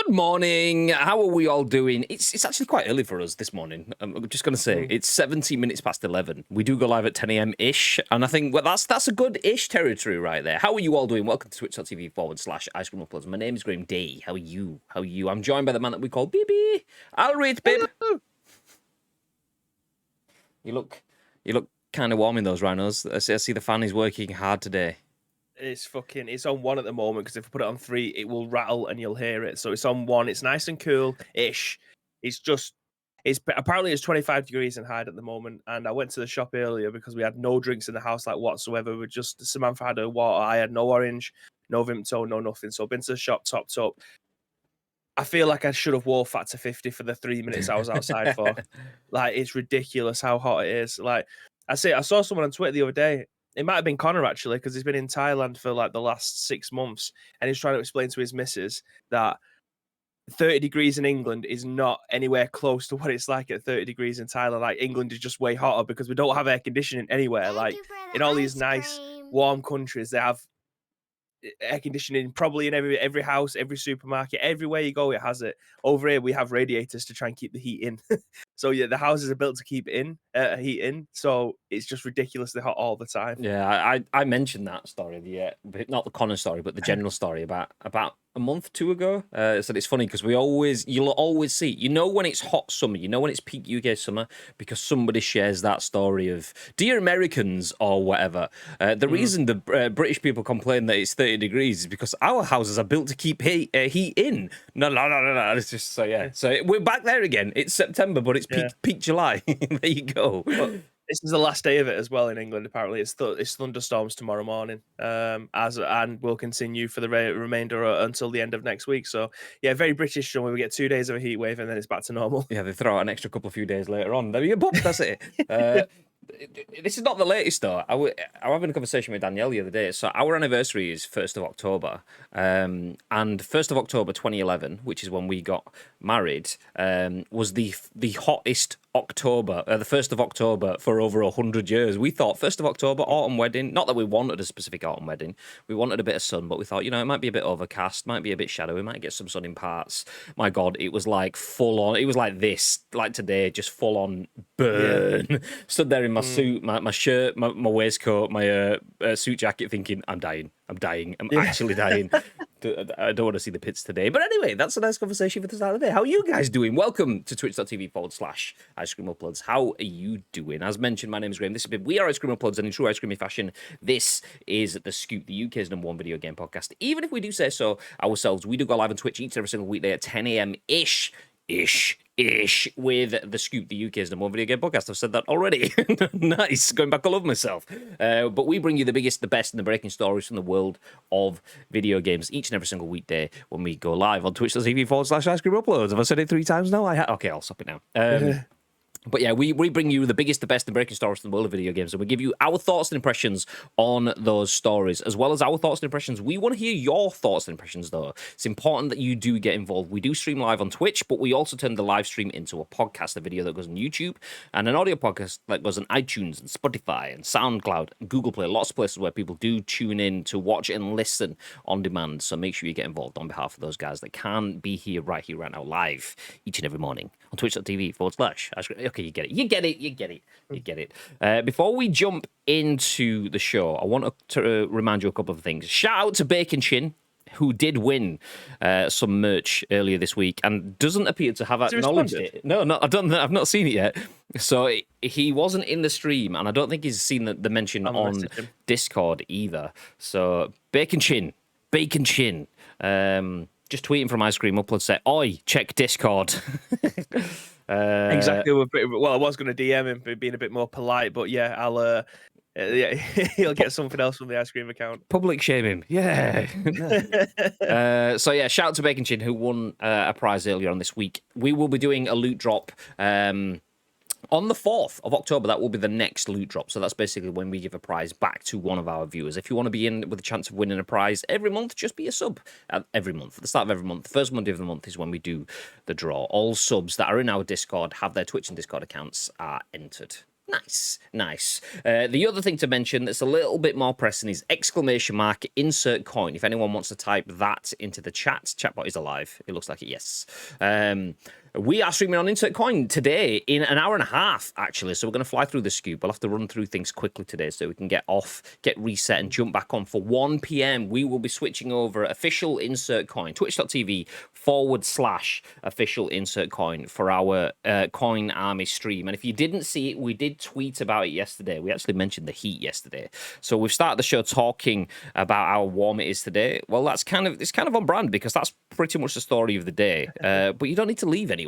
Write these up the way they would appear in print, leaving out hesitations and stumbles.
Good morning. How are we all doing? It's actually quite early for us this morning. I'm just going to say it's 17 minutes past 11. We do go live at 10 a.m. ish, and I think that's a good ish territory right there. How are you all doing? Welcome to twitch.tv/Ice Cream Uploads. My name is Graham Day. How are you? I'm joined by the man that we call BB. I'll read, Bib. You look kind of warm in those rhinos. I see the fan is working hard today. It's on 1 at the moment, because if I put it on 3, it will rattle and you'll hear it. So it's on 1. It's nice and cool-ish. Apparently it's 25 degrees in Hyde at the moment. And I went to the shop earlier because we had no drinks in the house, like whatsoever. Samantha had her water. I had no orange, no Vimto, no nothing. So I've been to the shop, topped up. I feel like I should have wore Factor 50 for the 3 minutes I was outside for. Like, it's ridiculous how hot it is. Like, I saw someone on Twitter the other day. It might have been Connor, actually, because he's been in Thailand for like the last 6 months, and he's trying to explain to his missus that 30 degrees in England is not anywhere close to what it's like at 30 degrees in Thailand. Like, England is just way hotter because we don't have air conditioning anywhere. Like, in all these nice, warm countries, they have air conditioning probably in every house, every supermarket, everywhere you go, it has it. Over here, we have radiators to try and keep the heat in. So yeah, the houses are built to keep heat in. So it's just ridiculously hot all the time. Yeah, I mentioned that story, not the Connor story, but the general story about a month, 2 ago. So it's funny because you'll always see, when it's hot summer, when it's peak UK summer, because somebody shares that story of dear Americans or whatever. The reason the British people complain that it's 30 degrees is because our houses are built to keep heat in. No. It's just so yeah. So we're back there again. It's September, but it's peak July. There you go. Well, this is the last day of it as well in England. Apparently, it's thunderstorms tomorrow morning, and will continue for the remainder until the end of next week. So, yeah, very British. We get 2 days of a heat wave, and then it's back to normal. Yeah, they throw out an extra couple of few days later on. There you go. That's it. This is not the latest though. I was having a conversation with Danielle the other day. So our anniversary is 1st of October, and 1st of October 2011, which is when we got married, was the hottest October, the 1st of October for over 100 years. We thought 1st of October, autumn wedding. Not that we wanted a specific autumn wedding. We wanted a bit of sun, but we thought, it might be a bit overcast, might be a bit shadowy, might get some sun in parts. My God, it was like full on. It was like this, like today, just full on burn. Yeah. Stood there in my suit, my shirt, my waistcoat, my suit jacket, thinking, I'm dying. I'm actually dying. I don't want to see the pits today. But anyway, that's a nice conversation for the start of the day. How are you guys doing? Welcome to twitch.tv/Ice Cream Uploads. How are you doing? As mentioned, my name is Graham. This is Bib. We are Ice Cream Uploads, and in true ice creamy fashion, this is The Scoop, the UK's #1 video game podcast. Even if we do say so ourselves, we do go live on Twitch each and every single weekday at 10 a.m. ish with The Scoop, the UK's #1 video game podcast. I've said that already. Nice. Going back all over myself. But we bring you the biggest, the best, and the breaking stories from the world of video games each and every single weekday when we go live on twitch.tv/Ice Cream Uploads. Have I said it 3 times now? Okay, I'll stop it now. But yeah, we bring you the biggest, the best, and breaking stories from the world of video games, and we give you our thoughts and impressions on those stories, as well as our thoughts and impressions. We want to hear your thoughts and impressions, though. It's important that you do get involved. We do stream live on Twitch, but we also turn the live stream into a podcast, a video that goes on YouTube, and an audio podcast that goes on iTunes and Spotify and SoundCloud and Google Play, lots of places where people do tune in to watch and listen on demand. So make sure you get involved on behalf of those guys that can be here right now, live, each and every morning on twitch.tv/. Okay, you get it. Before we jump into the show, I want to remind you a couple of things. Shout out to Bacon Chin, who did win some merch earlier this week and doesn't appear to have acknowledged it. No, I've not seen it yet. So he wasn't in the stream, and I don't think he's seen the mention on Discord either. So Bacon Chin. Just tweeting from Ice Cream Upload, say, "Oi, check Discord." Exactly. Well, I was going to DM him, being a bit more polite, but yeah, he'll get something else from the ice cream account. Public shame him, yeah. So yeah, shout out to Bacon Chin, who won a prize earlier on this week. We will be doing a loot drop on the 4th of October. That will be the next loot drop. So that's basically when we give a prize back to one of our viewers. If you want to be in with a chance of winning a prize every month, just be a sub every month. At the start of every month, the first Monday of the month is when we do the draw. All subs that are in our Discord, have their Twitch and Discord accounts, are entered. Nice, nice. The other thing to mention that's a little bit more pressing is exclamation mark insert coin. If anyone wants to type that into the chatbot is alive. It looks like it, yes. We are streaming on Insert Coin today in an hour and a half, actually. So we're going to fly through the scoop. We'll have to run through things quickly today so we can get off, get reset, and jump back on for 1 p.m. We will be switching over official Insert Coin, twitch.tv/official Insert Coin for our Coin Army stream. And if you didn't see it, we did tweet about it yesterday. We actually mentioned the heat yesterday. So we've started the show talking about how warm it is today. Well, it's kind of on brand because that's pretty much the story of the day. But you don't need to leave anywhere.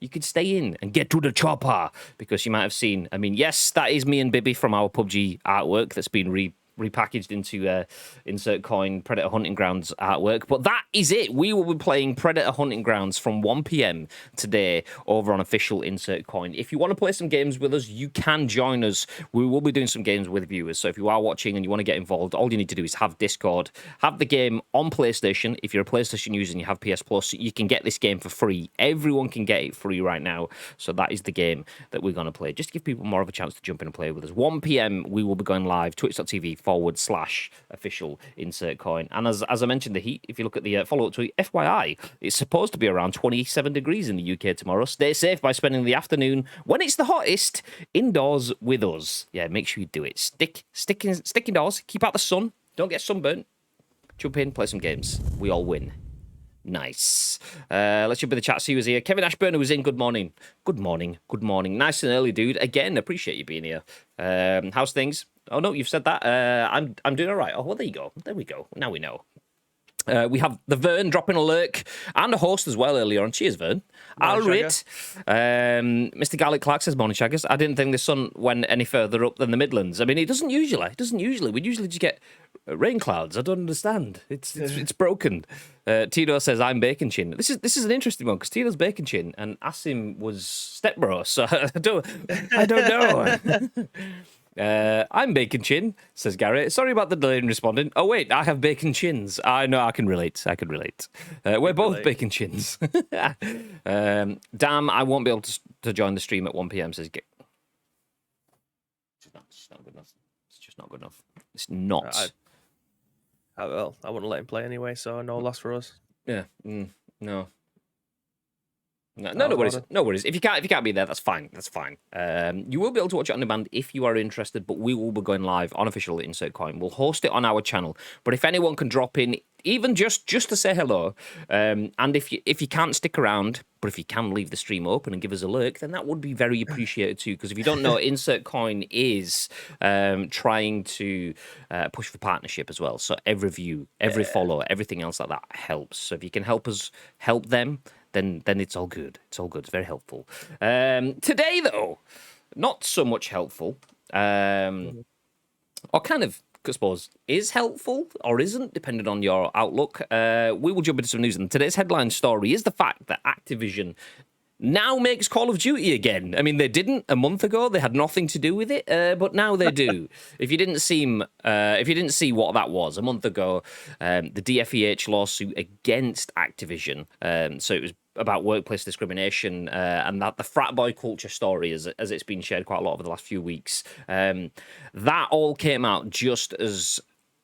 You could stay in and get to the chopper because you might have seen. I mean, yes, that is me and Bibby from our PUBG artwork that's been repackaged into Insert Coin Predator Hunting Grounds artwork. But that is it. We will be playing Predator Hunting Grounds from 1 p.m. today over on official Insert Coin. If you want to play some games with us, you can join us. We will be doing some games with viewers. So if you are watching and you want to get involved, all you need to do is have Discord, have the game on PlayStation. If you're a PlayStation user and you have PS Plus, you can get this game for free. Everyone can get it free right now. So that is the game that we're going to play. Just to give people more of a chance to jump in and play with us. 1 p.m. we will be going live, twitch.tv/official Insert Coin. And as I mentioned, the heat, if you look at the follow-up tweet, FYI, it's supposed to be around 27 degrees in the UK tomorrow. Stay safe by spending the afternoon when it's the hottest indoors with us. Yeah, make sure you do it. Stick indoors, keep out the sun, don't get sunburnt. Jump in, play some games. We all win. Nice. Let's jump in the chat. See who's here. Kevin Ashburn, who was in. Good morning. Good morning. Good morning. Nice and early, dude. Again, appreciate you being here. How's things? Oh, no, you've said that. I'm doing all right. Oh, well, there you go. There we go. Now we know. We have the Vern dropping a lurk and a host as well earlier on. Cheers, Vern. Alrit. Mr. Garlic Clark says, morning, Shaggers. I didn't think the sun went any further up than the Midlands. I mean, it doesn't usually. We'd usually just get rain clouds. I don't understand. It's broken. Tito says, I'm Bacon Chin. This is an interesting one because Tito's Bacon Chin and Asim was Stepbro. So I don't know. I'm Bacon Chin, says Garrett. Sorry about the delay in responding. Oh, wait, I have bacon chins. I know, I can relate. We're both bacon chins. Damn, I won't be able to join the stream at 1 p.m, says It's not good enough. It's just not good enough. It's not. I wouldn't let him play anyway, so no loss for us. Yeah, no. No worries. No worries. If you can't be there, that's fine. You will be able to watch it on demand if you are interested, but we will be going live on official Insert Coin. We'll host it on our channel. But if anyone can drop in, even just to say hello, and if you can't stick around, but if you can leave the stream open and give us a lurk, then that would be very appreciated too. Because if you don't know, Insert Coin is trying to push for partnership as well. So every view, every follow, everything else like that helps. So if you can help us help them, then it's all good. It's all good. It's very helpful. Today, though, not so much helpful. Or kind of, I suppose, is helpful or isn't, depending on your outlook. We will jump into some news. And today's headline story is the fact that Activision now makes Call of Duty again. I mean, they didn't a month ago. They had nothing to do with it, but now they do. If you didn't see what that was a month ago, the DFEH lawsuit against Activision. So it was about workplace discrimination and that the frat boy culture story, as it's been shared quite a lot over the last few weeks. That all came out just as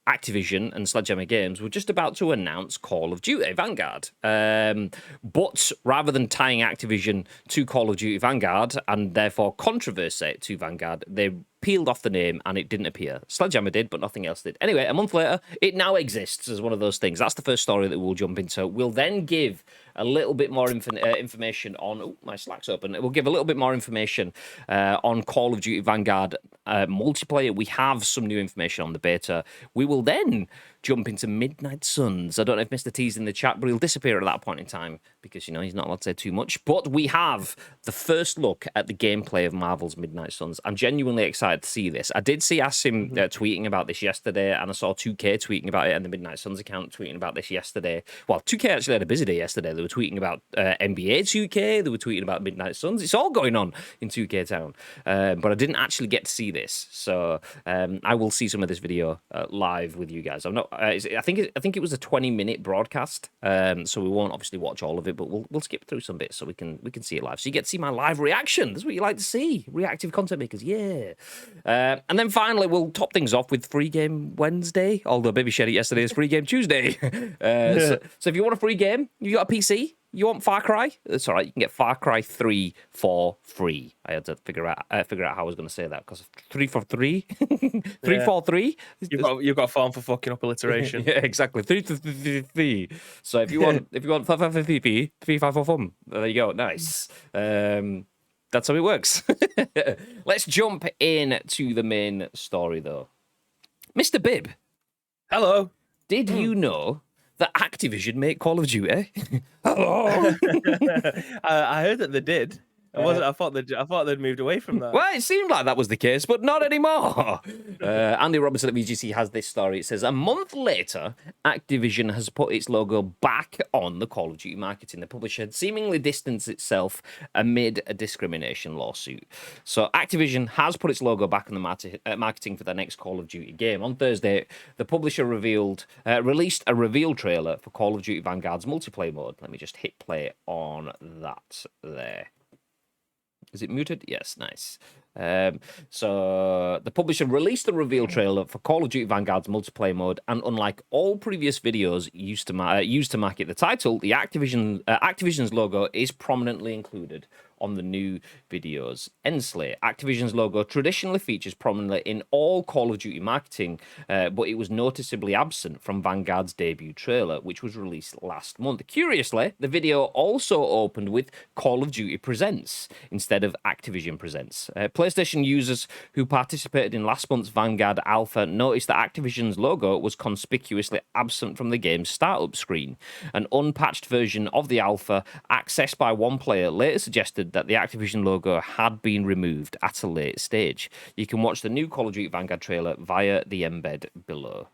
Activision and Sledgehammer Games were just about to announce Call of Duty Vanguard. But rather than tying Activision to Call of Duty Vanguard and therefore controversy to Vanguard, they peeled off the name and it didn't appear. Sledgehammer did, but nothing else did. Anyway, a month later, it now exists as one of those things. That's the first story that we'll jump into. We'll then give a little bit more information on... Oh, my Slack's open. We'll give a little bit more information on Call of Duty Vanguard multiplayer. We have some new information on the beta. We will then jump into Midnight Suns. I don't know if Mr. T's in the chat, but he'll disappear at that point in time because, he's not allowed to say too much. But we have the first look at the gameplay of Marvel's Midnight Suns. I'm genuinely excited to see this. I did see Asim tweeting about this yesterday, and I saw 2K tweeting about it, and the Midnight Suns account tweeting about this yesterday. Well, 2K actually had a busy day yesterday. There They were tweeting about NBA 2K. They were tweeting about Midnight Suns. It's all going on in 2K Town. But I didn't actually get to see this, so I will see some of this video live with you guys. I'm not. I think it was a 20-minute broadcast, so we won't obviously watch all of it, but we'll skip through some bits so we can see it live. So you get to see my live reaction. That's what you like to see. Reactive content makers, yeah. And then finally, we'll top things off with Free Game Wednesday. Although Baby shared it yesterday as Free Game Tuesday. So if you want a free game, you got a PC, you want Far Cry, that's all right. You can get Far Cry 3 for free. I had to figure out how I was going to say that because 3 for 3, 3 for 3. You've got a form for fucking up alliteration. Yeah, exactly. 3 to 3. So if you want 5 5 3 5 4 4, there you go. Nice. That's how it works. Let's jump in to the main story though. Mr. Bibb. Hello. Did you know that Activision make Call of Duty? Hello. I heard that they did. I thought they'd moved away from that. Well, it seemed like that was the case, but not anymore. Andy Robertson at VGC has this story. It says, a month later, Activision has put its logo back on the Call of Duty marketing. The publisher had seemingly distanced itself amid a discrimination lawsuit. So Activision has put its logo back on the marketing for the next Call of Duty game. On Thursday, the publisher released a reveal trailer for Call of Duty Vanguard's multiplayer mode. Let me just hit play on that there. Is it muted? Yes, nice. So the publisher released the reveal trailer for Call of Duty Vanguard's multiplayer mode, and unlike all previous videos used to market the title, the Activision's logo is prominently included on the new video's end slate. Activision's logo traditionally features prominently in all Call of Duty marketing, but it was noticeably absent from Vanguard's debut trailer, which was released last month. Curiously, the video also opened with Call of Duty Presents instead of Activision Presents. PlayStation users who participated in last month's Vanguard Alpha noticed that Activision's logo was conspicuously absent from the game's startup screen. An unpatched version of the Alpha, accessed by one player, later suggested that the Activision logo had been removed at a late stage. You can watch the new Call of Duty Vanguard trailer via the embed below,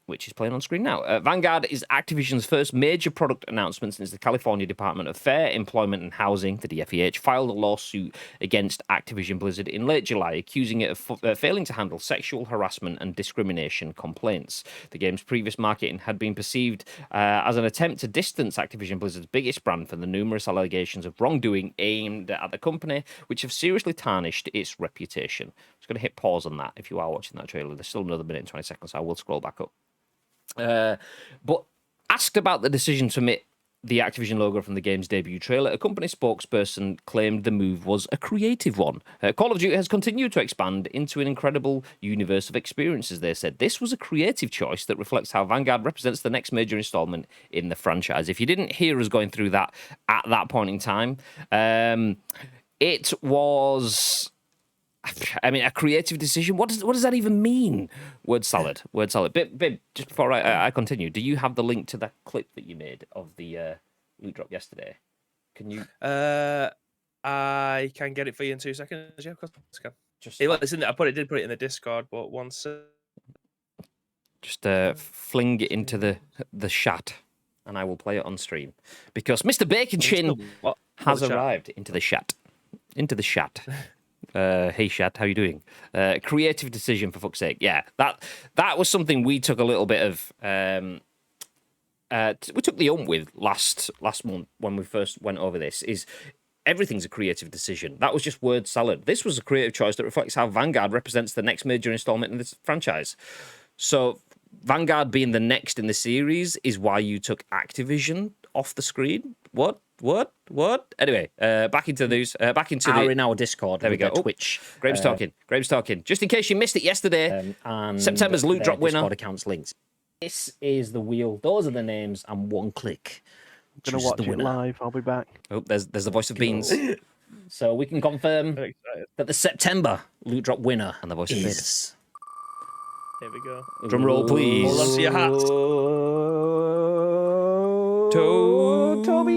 which is playing on screen now. Vanguard is Activision's first major product announcement since the California Department of Fair, Employment and Housing, the DFEH, filed a lawsuit against Activision Blizzard in late July, accusing it of failing to handle sexual harassment and discrimination complaints. The game's previous marketing had been perceived as an attempt to distance Activision Blizzard's biggest brand from the numerous allegations of wrongdoing aimed at the company, which have seriously tarnished its reputation. I'm just going to hit pause on that if you are watching that trailer. There's still another minute and 20 seconds, so I will scroll back up. But asked about the decision to omit the Activision logo from the game's debut trailer, a company spokesperson claimed the move was a creative one. Call of Duty has continued to expand into an incredible universe of experiences, they said. This was a creative choice that reflects how Vanguard represents the next major installment in the franchise. If you didn't hear us going through that at that point in time, it was... I mean, a creative decision. What does that even mean? Word salad. Bib, just before I continue, do you have the link to that clip that you made of the loot drop yesterday? Can you? I can get it for you in 2 seconds. Yeah, of course I can. It's in there. I did put it in the Discord, but once. Just fling it into the chat, and I will play it on stream because Mr. Bacon Chin has arrived into the chat. Hey Shad, how you doing? Creative decision, for fuck's sake. Yeah, that was something we took a little bit of. We took the ump with last month when we first went over this. Is everything's a creative decision. That was just word salad. This was a creative choice that reflects how Vanguard represents the next major installment in this franchise. So Vanguard being the next in the series is why you took Activision off the screen. What? Anyway, back into the news. Back into in our Discord. There we go. Twitch. Graham's talking. Just in case you missed it yesterday, and September's loot drop winner. Discord accounts links. This is the wheel. Those are the names, and one click. I'm gonna watch it live. I'll be back. Oh, there's the voice of Beans. So we can confirm that the September loot drop winner and the voice of Beans. Here we go. Drum roll, please. Hold on to your hats. Toby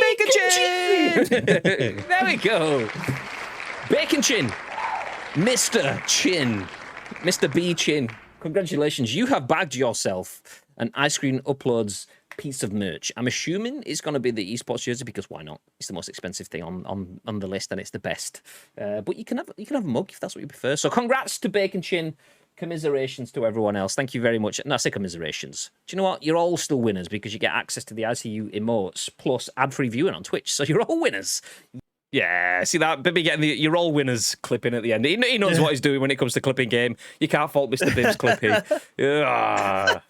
Bacon Chin. There we go. Bacon Chin. Mr. Chin. Mr. B Chin. Congratulations. You have bagged yourself an Ice Cream Uploads piece of merch. I'm assuming it's going to be the esports jersey because why not? It's the most expensive thing on the list and it's the best. But you can have a mug if that's what you prefer. So congrats to Bacon Chin. Commiserations to everyone else. Thank you very much. No, I say commiserations. Do you know what? You're all still winners because you get access to the ICU emotes plus ad-free viewing on Twitch. So you're all winners. Yeah, see that? Bibby getting the "you're all winners" clipping at the end. He knows what he's doing when it comes to clipping game. You can't fault Mr. Bibbs clipping.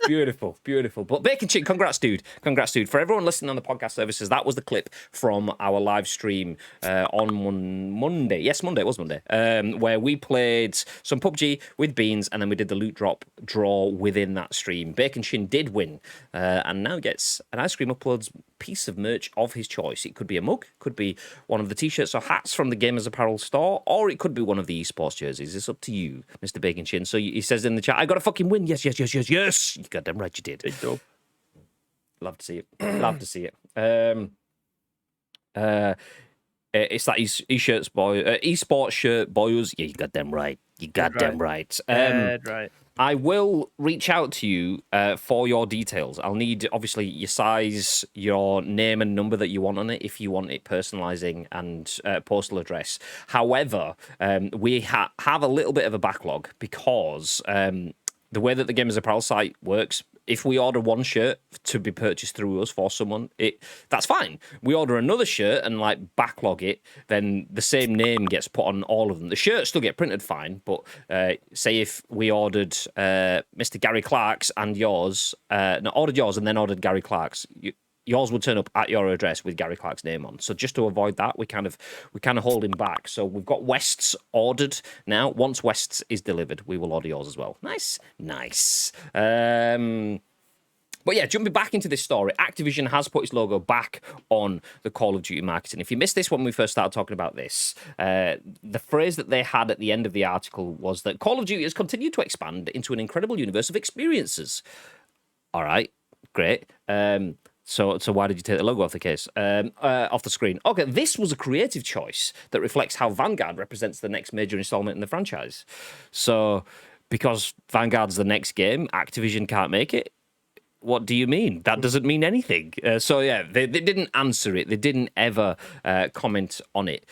Beautiful, beautiful. But Bacon Chick, congrats, dude. Congrats, dude. For everyone listening on the podcast services, that was the clip from our live stream on Monday. Yes, Monday. It was Monday. Where we played some PUBG with Beans, and then we did the loot drop draw within that stream. Bacon Chin did win, and now gets an Ice Cream Uploads piece of merch of his choice. It could be a mug, could be one of the t-shirts or hats from the Gamers Apparel store, or it could be one of the esports jerseys. It's up to you, Mr. Bacon Chin. So he says in the chat, I got a fucking win. Yes. You goddamn right you did. Love to see it. Love to see it. It's that esports shirt boys. Yeah, you got them right. You got them right. Right. I will reach out to you for your details. I'll need, obviously, your size, your name and number that you want on it, if you want it personalising, and postal address. However, we have a little bit of a backlog because the way that the Gamers Apparel site works, if we order one shirt to be purchased through us for someone, that's fine. We order another shirt and backlog it, then the same name gets put on all of them. The shirts still get printed fine, but say if we ordered Mr. Gary Clark's and yours, ordered yours and then ordered Gary Clark's, yours would turn up at your address with Gary Clark's name on. So just to avoid that, we kind of hold him back. So we've got West's ordered now. Once West's is delivered, we will order yours as well. Nice. But yeah, jumping back into this story, Activision has put its logo back on the Call of Duty marketing. If you missed this when we first started talking about this, the phrase that they had at the end of the article was that Call of Duty has continued to expand into an incredible universe of experiences. All right, great. So why did you take the logo off the case, off the screen? Okay, this was a creative choice that reflects how Vanguard represents the next major installment in the franchise. So because Vanguard's the next game, Activision can't make it. What do you mean? That doesn't mean anything. So yeah, they didn't answer it. They didn't ever comment on it.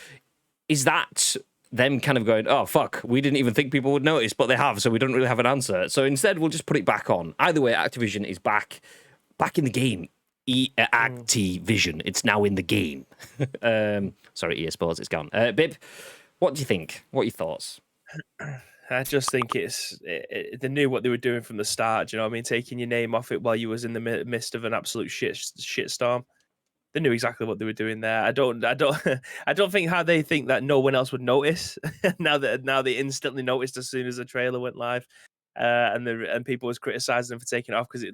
Is that them kind of going, oh, fuck, we didn't even think people would notice, but they have, so we don't really have an answer. So instead, we'll just put it back on. Either way, Activision is back in the game. Activision, it's now in the game. Sorry, EA Sports, it's gone. Bib, what do you think? What are your thoughts? I just think they knew what they were doing from the start. Do you know what I mean? Taking your name off it while you was in the midst of an absolute shitstorm. They knew exactly what they were doing there. I don't think how they think that no one else would notice. now they instantly noticed as soon as the trailer went live. And people was criticizing them for taking it off because it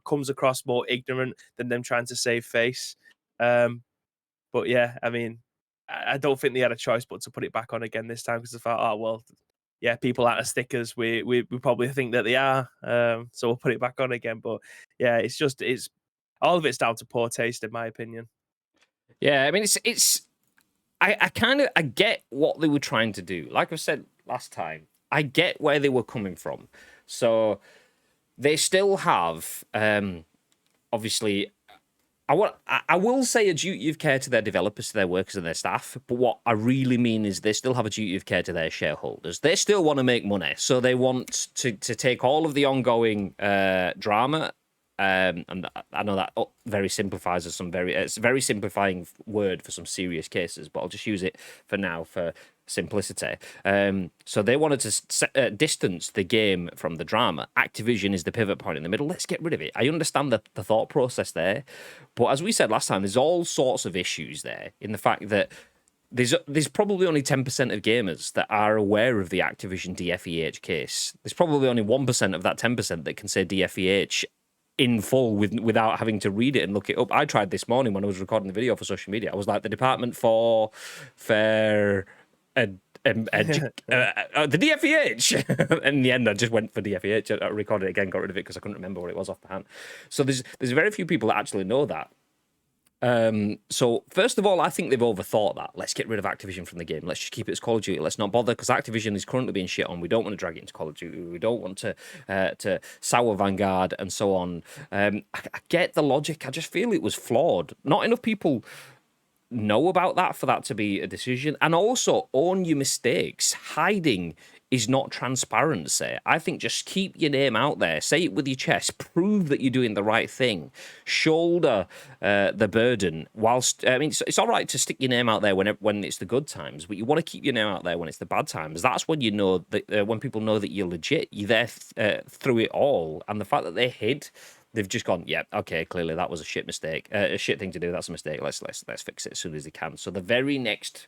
comes across more ignorant than them trying to save face. But yeah, I mean, I don't think they had a choice but to put it back on again this time because they thought, oh well, yeah, people aren't as stickers. We probably think that they are, so we'll put it back on again. But yeah, it's all of it's down to poor taste, in my opinion. Yeah, I mean, I get what they were trying to do. Like I said last time, I get where they were coming from. So they still have, obviously, I will say a duty of care to their developers, to their workers and their staff. But what I really mean is they still have a duty of care to their shareholders. They still want to make money. So they want to take all of the ongoing drama. And I know that very simplifies as it's a very simplifying word for some serious cases, but I'll just use it for now for simplicity. So they wanted to distance the game from the drama. Activision is the pivot point in the middle. Let's get rid of it. I understand the thought process there, but as we said last time, there's all sorts of issues there in the fact that there's probably only 10% of gamers that are aware of the Activision DFEH case. There's probably only 1% of that 10% that can say DFEH in full without having to read it and look it up. I tried this morning when I was recording the video for social media. I was like, the Department for Fair the DFEH. In the end, I just went for DFEH. I recorded it again, got rid of it because I couldn't remember what it was off the hand. So there's very few people that actually know that. So first of all, I think they've overthought that. Let's get rid of Activision from the game. Let's just keep it as Call of Duty. Let's not bother, because Activision is currently being shit on. We don't want to drag it into Call of Duty. We don't want to sour Vanguard and so on. I get the logic. I just feel it was flawed. Not enough people know about that for that to be a decision. And also, own your mistakes. Hiding is not transparency. I think just keep your name out there. Say it with your chest. Prove that you're doing the right thing. Shoulder the burden. Whilst I mean, it's all right to stick your name out there when it's the good times, but you want to keep your name out there when it's the bad times. That's when you know that when people know that you're legit. You're there through it all. And the fact that they hid. They've just gone, yeah, okay, clearly that was a shit mistake, a shit thing to do. That's a mistake. Let's fix it as soon as they can. So the very next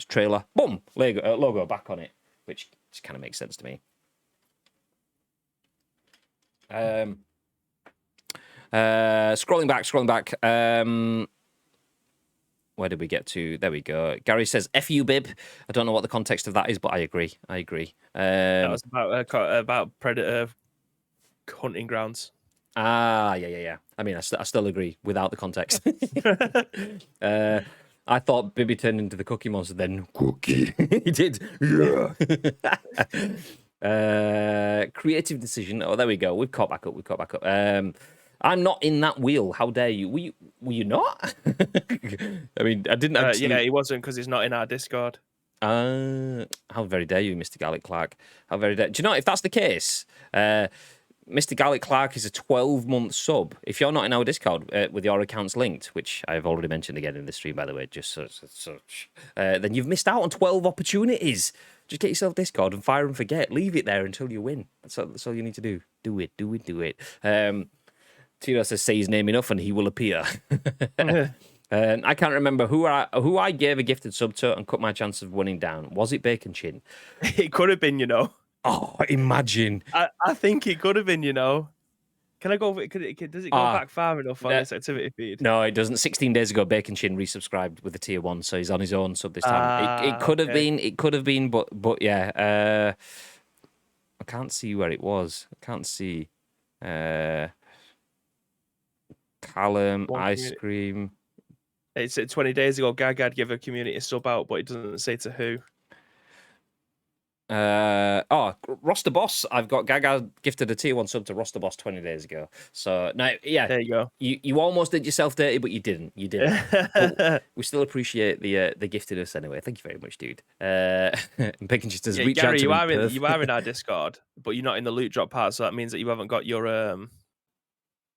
trailer, boom, logo back on it, which just kind of makes sense to me. Scrolling back. Where did we get to? There we go. Gary says, "F you, bib." I don't know what the context of that is, but I agree. That was about Predator hunting grounds. Yeah. I mean, I still agree without the context. I thought Bibby turned into the Cookie Monster, then Cookie. He did. Yeah. Creative decision. Oh, there we go. We've caught back up. I'm not in that wheel. How dare you? Were you not? I mean, I didn't actually... Yeah, he wasn't, because he's not in our Discord. How very dare you, Mr. Gallic Clark. How very dare... Do you know, if that's the case... Mr. Gallic Clark is a 12-month sub. If you're not in our Discord with your accounts linked, which I've already mentioned again in the stream, by the way, just such, then you've missed out on 12 opportunities. Just get yourself Discord and fire and forget. Leave it there until you win. That's all you need to do. Do it. Tiro says, say his name enough and he will appear. I can't remember who I gave a gifted sub to and cut my chance of winning down. Was it Bacon Chin? It could have been, you know. Oh, imagine. I think it could have been, you know. Can I go? Does it go back far enough on this activity feed? No, it doesn't. 16 days ago, Bacon Chin resubscribed with a tier 1, so he's on his own sub this time. It could have been. It could have been, but yeah. I can't see where it was. I can't see. Callum, Ice Cream. It's 20 days ago. Gagad gave a community sub out, but it doesn't say to who. Roster Boss. I've got Gaga gifted a tier 1 sub to Roster Boss 20 days ago. So now, yeah, there you go. You almost did yourself dirty, but you didn't. We still appreciate the giftedness anyway. Thank you very much, dude. Bacon just does reach Gary, out to you are in our Discord, but you're not in the loot drop part. So that means that you haven't got your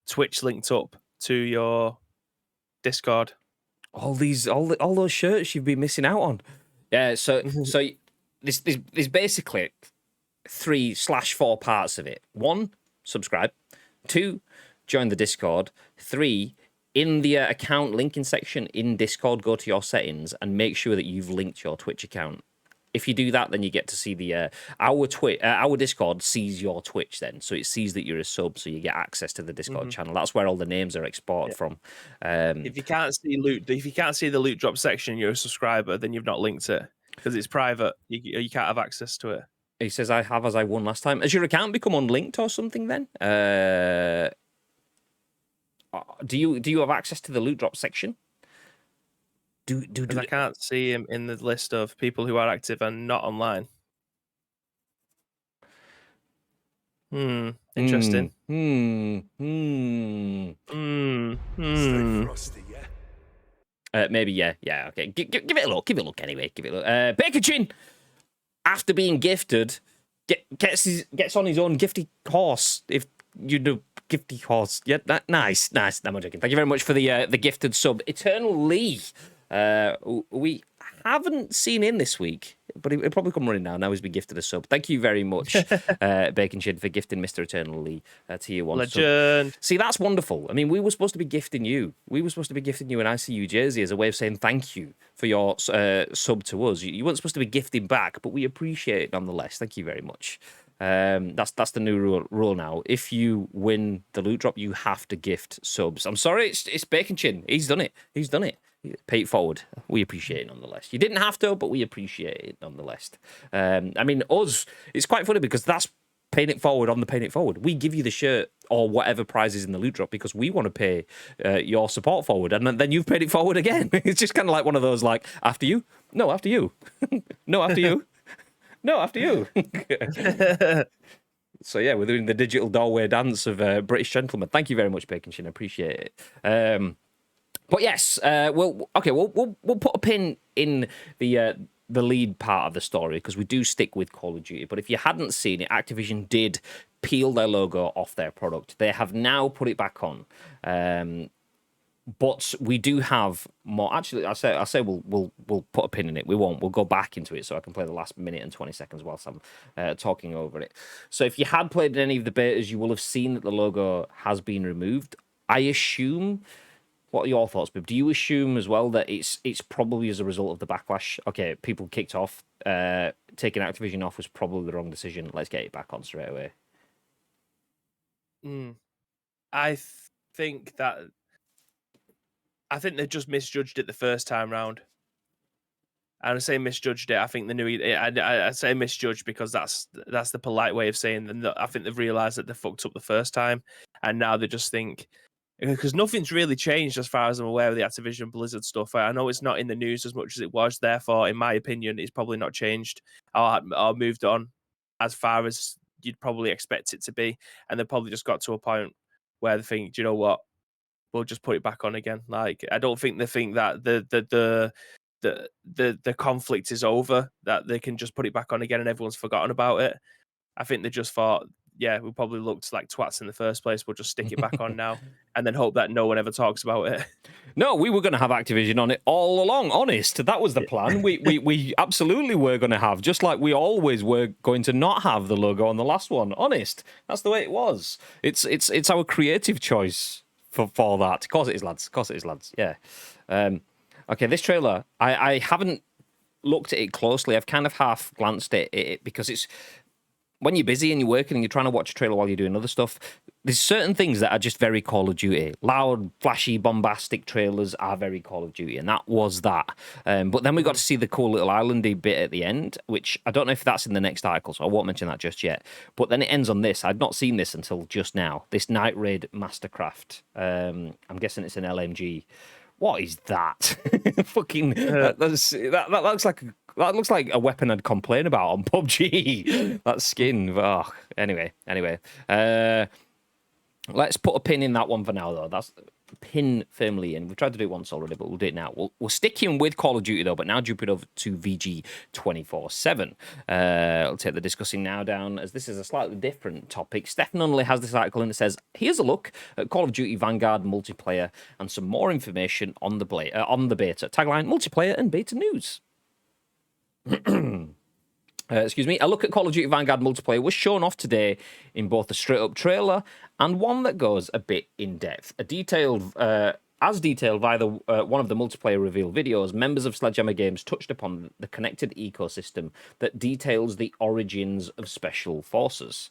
Twitch linked up to your Discord. All those shirts you've been missing out on. Yeah. So. There's basically 3/4 parts of it. 1, subscribe. 2, join the Discord. 3, in the account linking section in Discord, go to your settings and make sure that you've linked your Twitch account. If you do that, then you get to see our Discord sees your Twitch then. So it sees that you're a sub, so you get access to the Discord channel. That's where all the names are exported from. If you can't see the loot drop section, you're a subscriber, then you've not linked it. Because it's private, you can't have access to it. He says, I have as I won last time. Has your account become unlinked or something then? Do you have access to the loot drop section? I can't see him in the list of people who are active and not online. Interesting. Stay frosty, yeah? Maybe, yeah, okay. Give it a look. Anyway. Give it a look. Bacon Chin, after being gifted, gets on his own gifty horse. If you do gifty horse, yeah, nice. No, I'm joking. Thank you very much for the gifted sub, Eternal Lee. We haven't seen in this week, but he'll probably come running now. Now he's been gifted a sub. Thank you very much, Bacon Chin, for gifting Mr. Eternal Lee tier 1 legend. Sub. See, that's wonderful. I mean, we were supposed to be gifting you. We were supposed to be gifting you an ICU jersey as a way of saying thank you for your sub to us. You weren't supposed to be gifting back, but we appreciate it nonetheless. Thank you very much. That's the new rule now. If you win the loot drop, you have to gift subs. I'm sorry, it's Bacon Chin. He's done it. Pay it forward. We appreciate it nonetheless. You didn't have to, but we appreciate it nonetheless. I mean, us, it's quite funny because that's paying it forward on the paying it forward. We give you the shirt or whatever prize is in the loot drop because we want to pay your support forward, and then you've paid it forward again. It's just kind of like one of those, like, after you, no, after you, no, after you, no, after you. So yeah, we're doing the digital doorway dance of British gentlemen. Thank you very much, Bacon Shin. I appreciate it. But yes, we'll put a pin in the lead part of the story because we do stick with Call of Duty. But if you hadn't seen it, Activision did peel their logo off their product. They have now put it back on. But we do have more. Actually, I say we'll put a pin in it. We won't. We'll go back into it so I can play the last minute and 20 seconds whilst I'm talking over it. So if you had played any of the betas, you will have seen that the logo has been removed. I assume. What are your thoughts, Bib? Do you assume as well that it's probably as a result of the backlash? Okay, people kicked off. Taking Activision off was probably the wrong decision. Let's get it back on straight away. I think they just misjudged it the first time round. And I say misjudged it. I think the new. I say misjudged because that's the polite way of saying that. I think they've realised that they fucked up the first time, and now they just think. Because nothing's really changed as far as I'm aware of the Activision Blizzard stuff. I know it's not in the news as much as it was. Therefore, in my opinion, it's probably not changed or moved on as far as you'd probably expect it to be. And they probably just got to a point where they think, do you know what? We'll just put it back on again. Like, I don't think they think that the conflict is over, that they can just put it back on again and everyone's forgotten about it. I think they just thought, yeah, we probably looked like twats in the first place. We'll just stick it back on now and then hope that no one ever talks about it. No, we were going to have Activision on it all along. Honest, that was the plan. We absolutely were going to have, just like we always were going to not have the logo on the last one. Honest, that's the way it was. It's our creative choice for that. Of course it is, lads. Of course it is, lads. Yeah. Okay, this trailer, I haven't looked at it closely. I've kind of half glanced at it because it's. When you're busy and you're working and you're trying to watch a trailer while you're doing other stuff, there's certain things that are just very Call of Duty. Loud, flashy, bombastic trailers are very Call of Duty, and that was that. But then we got to see the cool little islandy bit at the end, which I don't know if that's in the next article, so I won't mention that just yet. But then it ends on this. I'd not seen this until just now. This Night Raid Mastercraft. I'm guessing it's an LMG. What is that? Fucking that looks like a weapon I'd complain about on PUBG. That skin. Oh, anyway. Let's put a pin in that one for now, though. That's pin firmly in. We've tried to do it once already, but we'll do it now. We'll stick in with Call of Duty, though, but now jump it over to VG 24/7. I'll take the discussing now down, as this is a slightly different topic. Steph Nunneley has this article, and it says, here's a look at Call of Duty Vanguard multiplayer and some more information on the beta. Tagline, multiplayer and beta news. Excuse me. A look at Call of Duty Vanguard multiplayer was shown off today in both a straight-up trailer and one that goes a bit in-depth. As detailed via one of the multiplayer reveal videos, members of Sledgehammer Games touched upon the connected ecosystem that details the origins of Special Forces.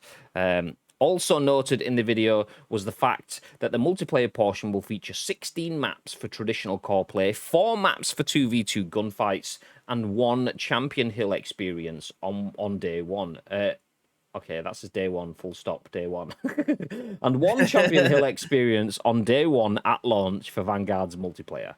Also noted in the video was the fact that the multiplayer portion will feature 16 maps for traditional core play, 4 maps for 2v2 gunfights, and 1 Champion Hill experience on day 1. Okay, that says day 1, full stop, day 1. And 1 Champion Hill experience on day 1 at launch for Vanguard's multiplayer.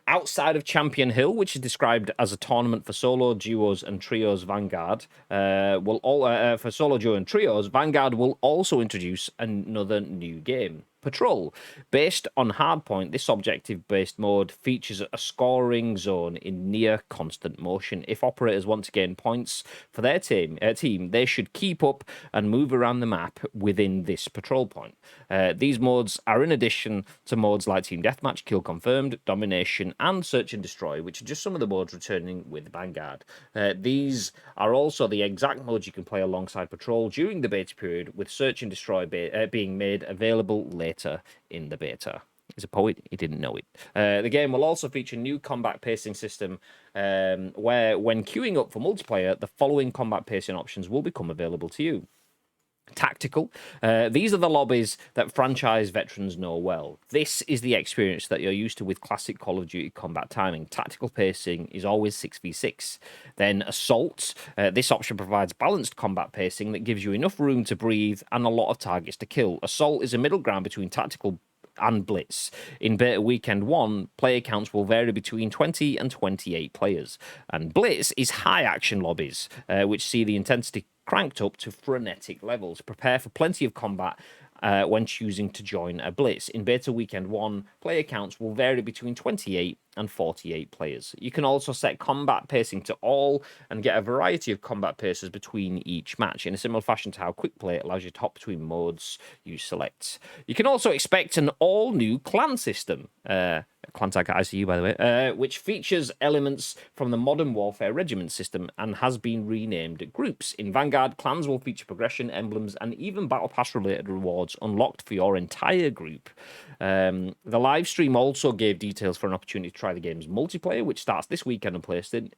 Outside of Champion Hill, which is described as a tournament for solo, duos, and trios, Vanguard for solo, duo, and trios, Vanguard will also introduce another new game. Patrol. Based on Hardpoint, this objective-based mode features a scoring zone in near constant motion. If operators want to gain points for their team, they should keep up and move around the map within this patrol point. These modes are in addition to modes like Team Deathmatch, Kill Confirmed, Domination, and Search and Destroy, which are just some of the modes returning with Vanguard. These are also the exact modes you can play alongside Patrol during the beta period, with Search and Destroy being made available later in the beta. He's a poet, he didn't know it. The game will also feature a new combat pacing system where, when queuing up for multiplayer, the following combat pacing options will become available to you. Tactical. These are the lobbies that franchise veterans know well. This is the experience that you're used to with classic Call of Duty combat timing. Tactical pacing is always 6v6. Then Assault. This option provides balanced combat pacing that gives you enough room to breathe and a lot of targets to kill. Assault is a middle ground between tactical and Blitz. In Beta Weekend 1, player counts will vary between 20 and 28 players. And Blitz is high-action lobbies, which see the intensity cranked up to frenetic levels. Prepare for plenty of combat when choosing to join a Blitz. In Beta Weekend 1, player counts will vary between 28 and 48 players. You can also set combat pacing to all and get a variety of combat paces between each match in a similar fashion to how Quick Play allows you to hop between modes you select. You can also expect an all-new clan system, clan tag at ICU by the way, which features elements from the Modern Warfare Regiment system and has been renamed Groups. In Vanguard, clans will feature progression, emblems, and even Battle Pass related rewards unlocked for your entire group. The live stream also gave details for an opportunity to try the game's multiplayer, which starts this weekend on PlayStation.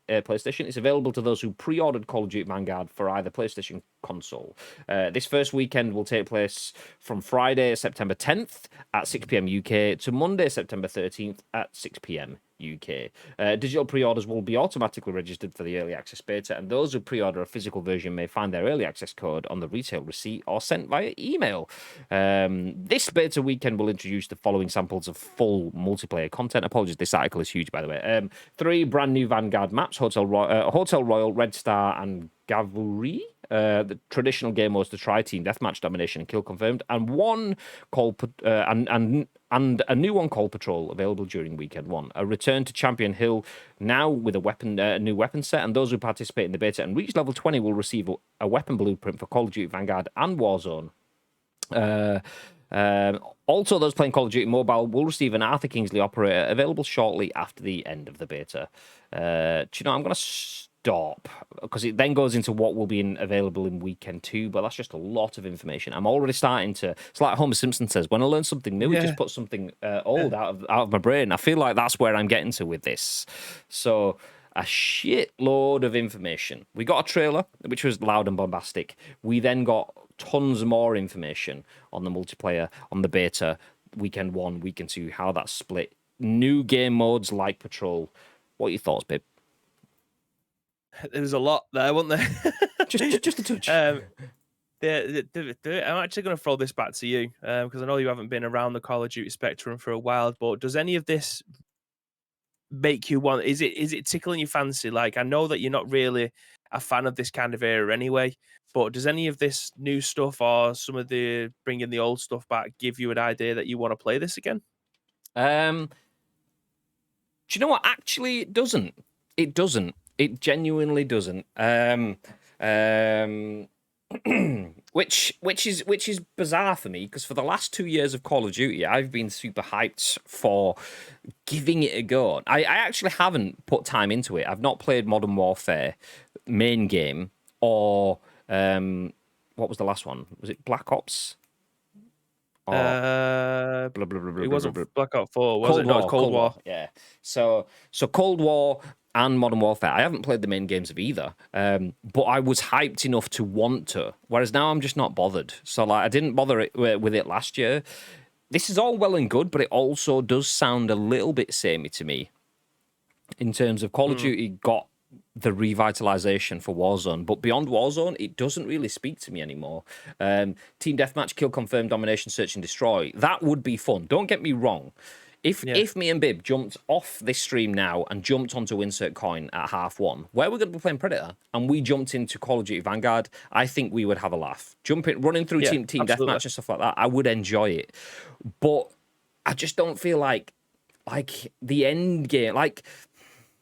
It's available to those who pre-ordered Call of Duty Vanguard for either PlayStation console. This first weekend will take place from Friday, September 10th at 6 p.m. UK to Monday, September 13th at 6 p.m. UK. Digital pre-orders will be automatically registered for the early access beta, and those who pre-order a physical version may find their early access code on the retail receipt or sent via email. This beta weekend will introduce the following samples of full multiplayer content. Apologies, this article is huge, by the way. 3 brand new Vanguard maps: Hotel Royal, Red Star, and Gavuri. The traditional game modes to try: team deathmatch, domination, and kill confirmed, and and a new one called Patrol available during weekend 1. A return to Champion Hill now with a new weapon set, and those who participate in the beta and reach level 20 will receive a weapon blueprint for Call of Duty Vanguard and Warzone. Also, those playing Call of Duty Mobile will receive an Arthur Kingsley operator available shortly after the end of the beta. Do you know, I'm going to stop because it then goes into what will be available in weekend 2, but that's just a lot of information. I'm already starting to, it's like Homer Simpson says, when I learn something new, it just puts something old out of my brain. I feel like that's where I'm getting to with this. So a shitload of information. We got a trailer, which was loud and bombastic. We then got tons more information on the multiplayer, on the beta, weekend 1, weekend 2, how that's split, new game modes like Patrol. What are your thoughts, babe? There was a lot there, wasn't there? just a touch. I'm actually going to throw this back to you because I know you haven't been around the Call of Duty spectrum for a while. But does any of this make you want? Is it tickling your fancy? Like, I know that you're not really a fan of this kind of era anyway. But does any of this new stuff or some of the bringing the old stuff back give you an idea that you want to play this again? Do you know what? Actually, it doesn't. It doesn't. It genuinely doesn't. Which is bizarre for me because for the last 2 years of Call of Duty, I've been super hyped for giving it a go. I actually haven't put time into it. I've not played Modern Warfare main game or what was the last one? Was it Black Ops? It wasn't Black Ops 4, was it? No, it's Cold War. Yeah. So Cold War and Modern Warfare. I haven't played the main games of either, but I was hyped enough to want to. Whereas now I'm just not bothered. So like I didn't bother with it last year. This is all well and good, but it also does sound a little bit samey to me. In terms of Call of Duty got the revitalization for Warzone, but beyond Warzone, it doesn't really speak to me anymore. Team Deathmatch, Kill Confirm, Domination, Search and Destroy. That would be fun. Don't get me wrong. If me and Bib jumped off this stream now and jumped onto Insert Coin at 1:30, where we're going to be playing Predator, and we jumped into Call of Duty Vanguard, I think we would have a laugh. Running through Team Deathmatch and stuff like that, I would enjoy it. But I just don't feel like the end game, like,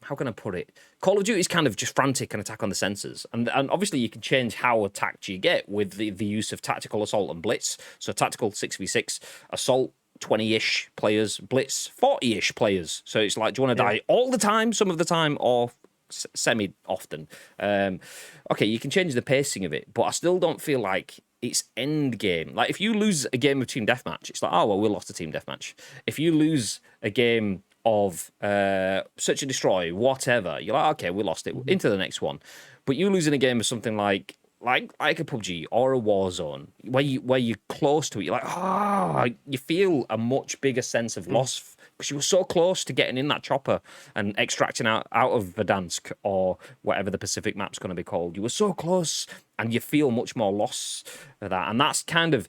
how can I put it? Call of Duty is kind of just frantic and attack on the sensors. And obviously you can change how attacked you get with the use of tactical, assault, and blitz. So tactical, 6v6, assault, 20-ish players, blitz, 40-ish players. So it's like, do you want to die all the time, some of the time, or semi-often? Okay, you can change the pacing of it, but I still don't feel like it's end game. Like, if you lose a game of Team Deathmatch, it's like, oh, well, we lost a Team Deathmatch. If you lose a game of Search and Destroy, whatever, you're like, okay, we lost it, into the next one. But you losing a game of something like like a PUBG or a Warzone, where you're close to it, you're like, you feel a much bigger sense of loss because you were so close to getting in that chopper and extracting out of Verdansk or whatever the Pacific map's going to be called. You were so close, and you feel much more loss of that. And that's kind of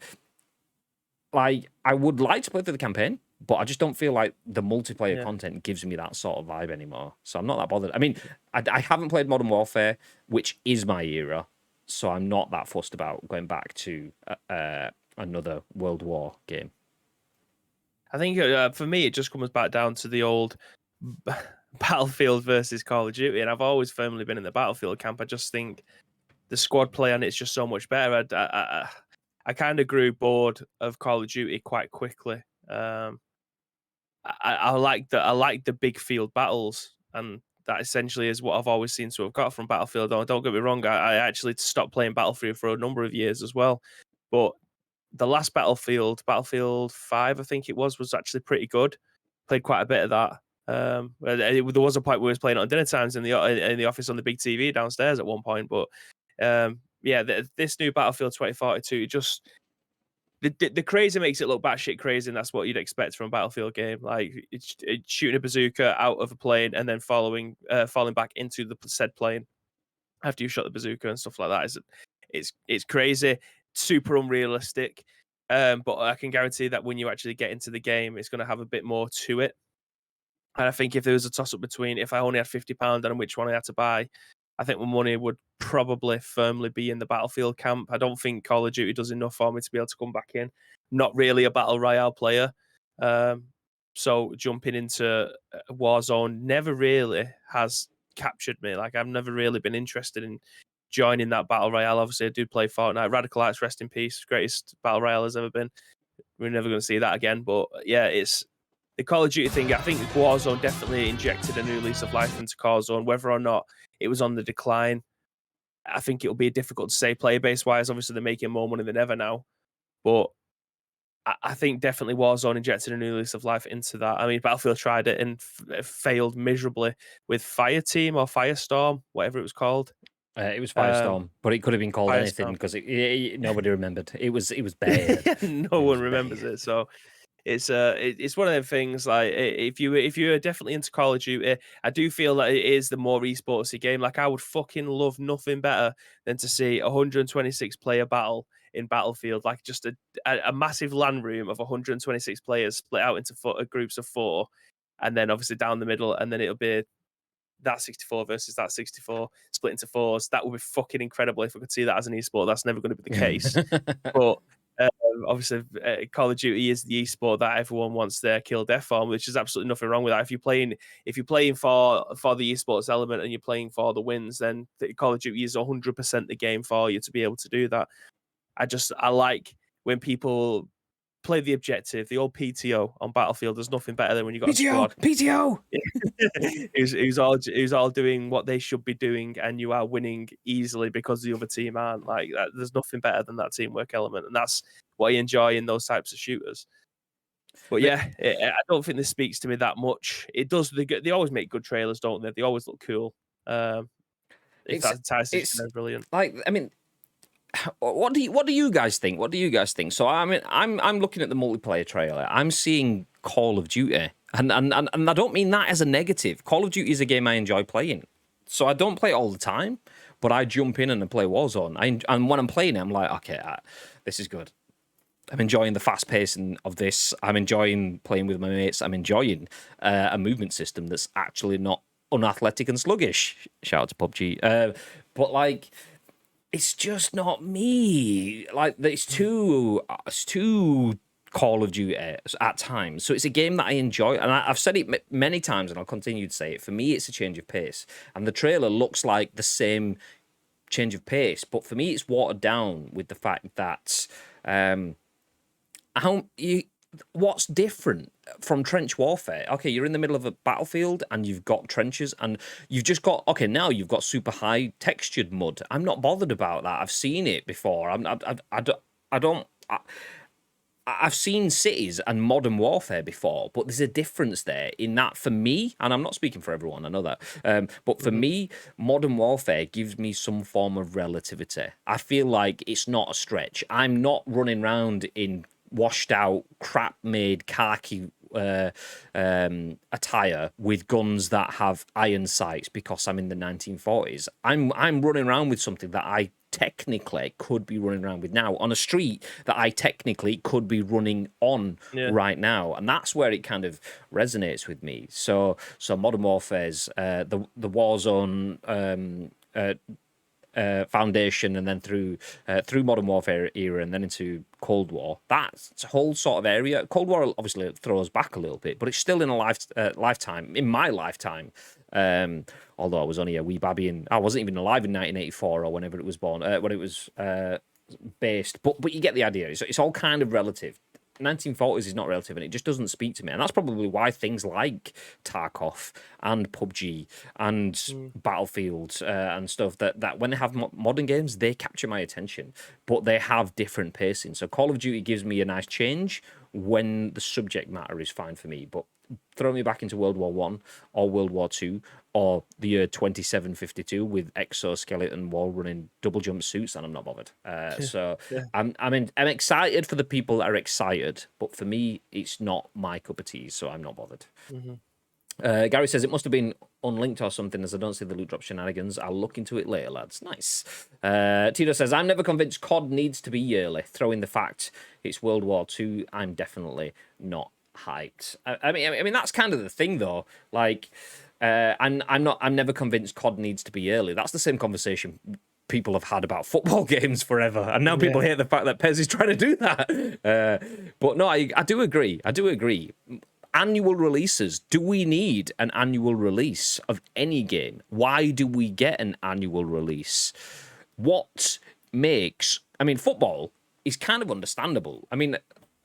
like, I would like to play through the campaign, but I just don't feel like the multiplayer content gives me that sort of vibe anymore. So I'm not that bothered. I mean, I haven't played Modern Warfare, which is my era, so I'm not that fussed about going back to another World War game. I think for me, it just comes back down to the old Battlefield versus Call of Duty, and I've always firmly been in the Battlefield camp. I just think the squad play on it's just so much better. I kind of grew bored of Call of Duty quite quickly. I like the big field battles, and that essentially is what I've always seemed to have got from Battlefield. Don't get me wrong, I actually stopped playing Battlefield for a number of years as well, but the last Battlefield 5, I think it was actually pretty good. Played quite a bit of that. There was a point where we was playing it on dinner times in the office on the big TV downstairs at one point. But this new Battlefield 2042, just the crazy makes it look batshit crazy, and that's what you'd expect from a Battlefield game. Like it's shooting a bazooka out of a plane and then falling back into the said plane after you shot the bazooka and stuff like that. It's crazy. Super unrealistic, but I can guarantee that when you actually get into the game, it's going to have a bit more to it. And I think if there was a toss-up between if I only had £50 and which one I had to buy, I think my money would probably firmly be in the Battlefield camp. I don't think Call of Duty does enough for me to be able to come back in. Not really a Battle Royale player. So jumping into Warzone never really has captured me. Like I've never really been interested in joining that Battle Royale. Obviously, I do play Fortnite. Radical Arts, rest in peace. Greatest Battle Royale has ever been. We're never going to see that again. But yeah, it's the Call of Duty thing. I think Warzone definitely injected a new lease of life into Warzone. Whether or not it was on the decline, I think it'll be difficult to say player base wise. Obviously, they're making more money than ever now. But I think definitely Warzone injected a new lease of life into that. I mean, Battlefield tried it and failed miserably with Fireteam or Firestorm, whatever it was called. It was Firestorm, but it could have been called anything because nobody remembered. It was bad. No one remembers it. So it's one of them things. Like if you're definitely into Call of Duty, I do feel that it is the more esportsy game. Like I would fucking love nothing better than to see a 126 player battle in Battlefield, like just a massive LAN room of 126 players split out into groups of 4, and then obviously down the middle, and then it'll be that 64 versus that 64 split into 4s. That would be fucking incredible if we could see that as an esport. That's never going to be the case. But obviously, Call of Duty is the esport that everyone wants their kill death for, which is absolutely nothing wrong with that. If you're playing for the esports element and you're playing for the wins, then Call of Duty is 100% the game for you to be able to do that. I like when people play the objective, the old PTO on Battlefield. There's nothing better than when you got a squad. PTO. who's all doing what they should be doing, and you are winning easily because the other team aren't. Like that, there's nothing better than that teamwork element, and that's what I enjoy in those types of shooters. But yeah, I don't think this speaks to me that much. It does. They always make good trailers, don't they? They always look cool. If that ties in, brilliant. Like, I mean, what do you guys think? What do you guys think? So I mean, I'm looking at the multiplayer trailer. I'm seeing Call of Duty, and I don't mean that as a negative. Call of Duty is a game I enjoy playing, so I don't play it all the time, but I jump in and I play Warzone. And when I'm playing it, I'm like, okay, this is good. I'm enjoying the fast pacing of this. I'm enjoying playing with my mates. I'm enjoying a movement system that's actually not unathletic and sluggish. Shout out to PUBG. But like, it's just not me. Like, it's too Call of Duty at times. So it's a game that I enjoy, and I've said it many times, and I'll continue to say it. For me, it's a change of pace, and the trailer looks like the same change of pace, but for me, it's watered down with the fact that what's different from trench warfare? Okay, you're in the middle of a battlefield and you've got trenches and you've just got, okay, now you've got super high textured mud. I'm not bothered about that. I've seen it before. I've seen Cities and Modern Warfare before, but there's a difference there in that for me, and I'm not speaking for everyone, I know that, but for me, Modern Warfare gives me some form of relativity. I feel like it's not a stretch. I'm not running around in washed out, crap made khaki attire with guns that have iron sights because I'm in the 1940s. I'm running around with something that I technically could be running around with now on a street that I technically could be running on right now, and that's where it kind of resonates with me. So Modern Warfare's the Warzone foundation, and then through Modern Warfare era, and then into Cold War. That's a whole sort of area. Cold War obviously throws back a little bit, but it's still in a lifetime. In my lifetime, although I was only a wee babby, and I wasn't even alive in 1984 or whenever it was born, when it was based. But you get the idea. It's all kind of relative. 1940s is not relative, and it just doesn't speak to me, and that's probably why things like Tarkov and PUBG and Battlefield and stuff that when they have modern games, they capture my attention, but they have different pacing. So Call of Duty gives me a nice change when the subject matter is fine for me, but throw me back into World War One or World War Two or the year 2752 with exoskeleton wall running double jump suits, and I'm not bothered. I'm excited for the people that are excited, but for me, it's not my cup of tea, so I'm not bothered. Gary says it must have been unlinked or something, as I don't see the loot drop shenanigans. I'll look into it later, lads. Nice. Tito says, I'm never convinced COD needs to be yearly. Throw in the fact it's World War II, I'm definitely not hyped. I mean that's kind of the thing though. Like, I'm never convinced COD needs to be yearly. That's the same conversation people have had about football games forever, and now people hate the fact that PES is trying to do that. But no, I do agree. Annual releases. Do we need an annual release of any game? Why do we get an annual release? What makes... I mean, football is kind of understandable. I mean,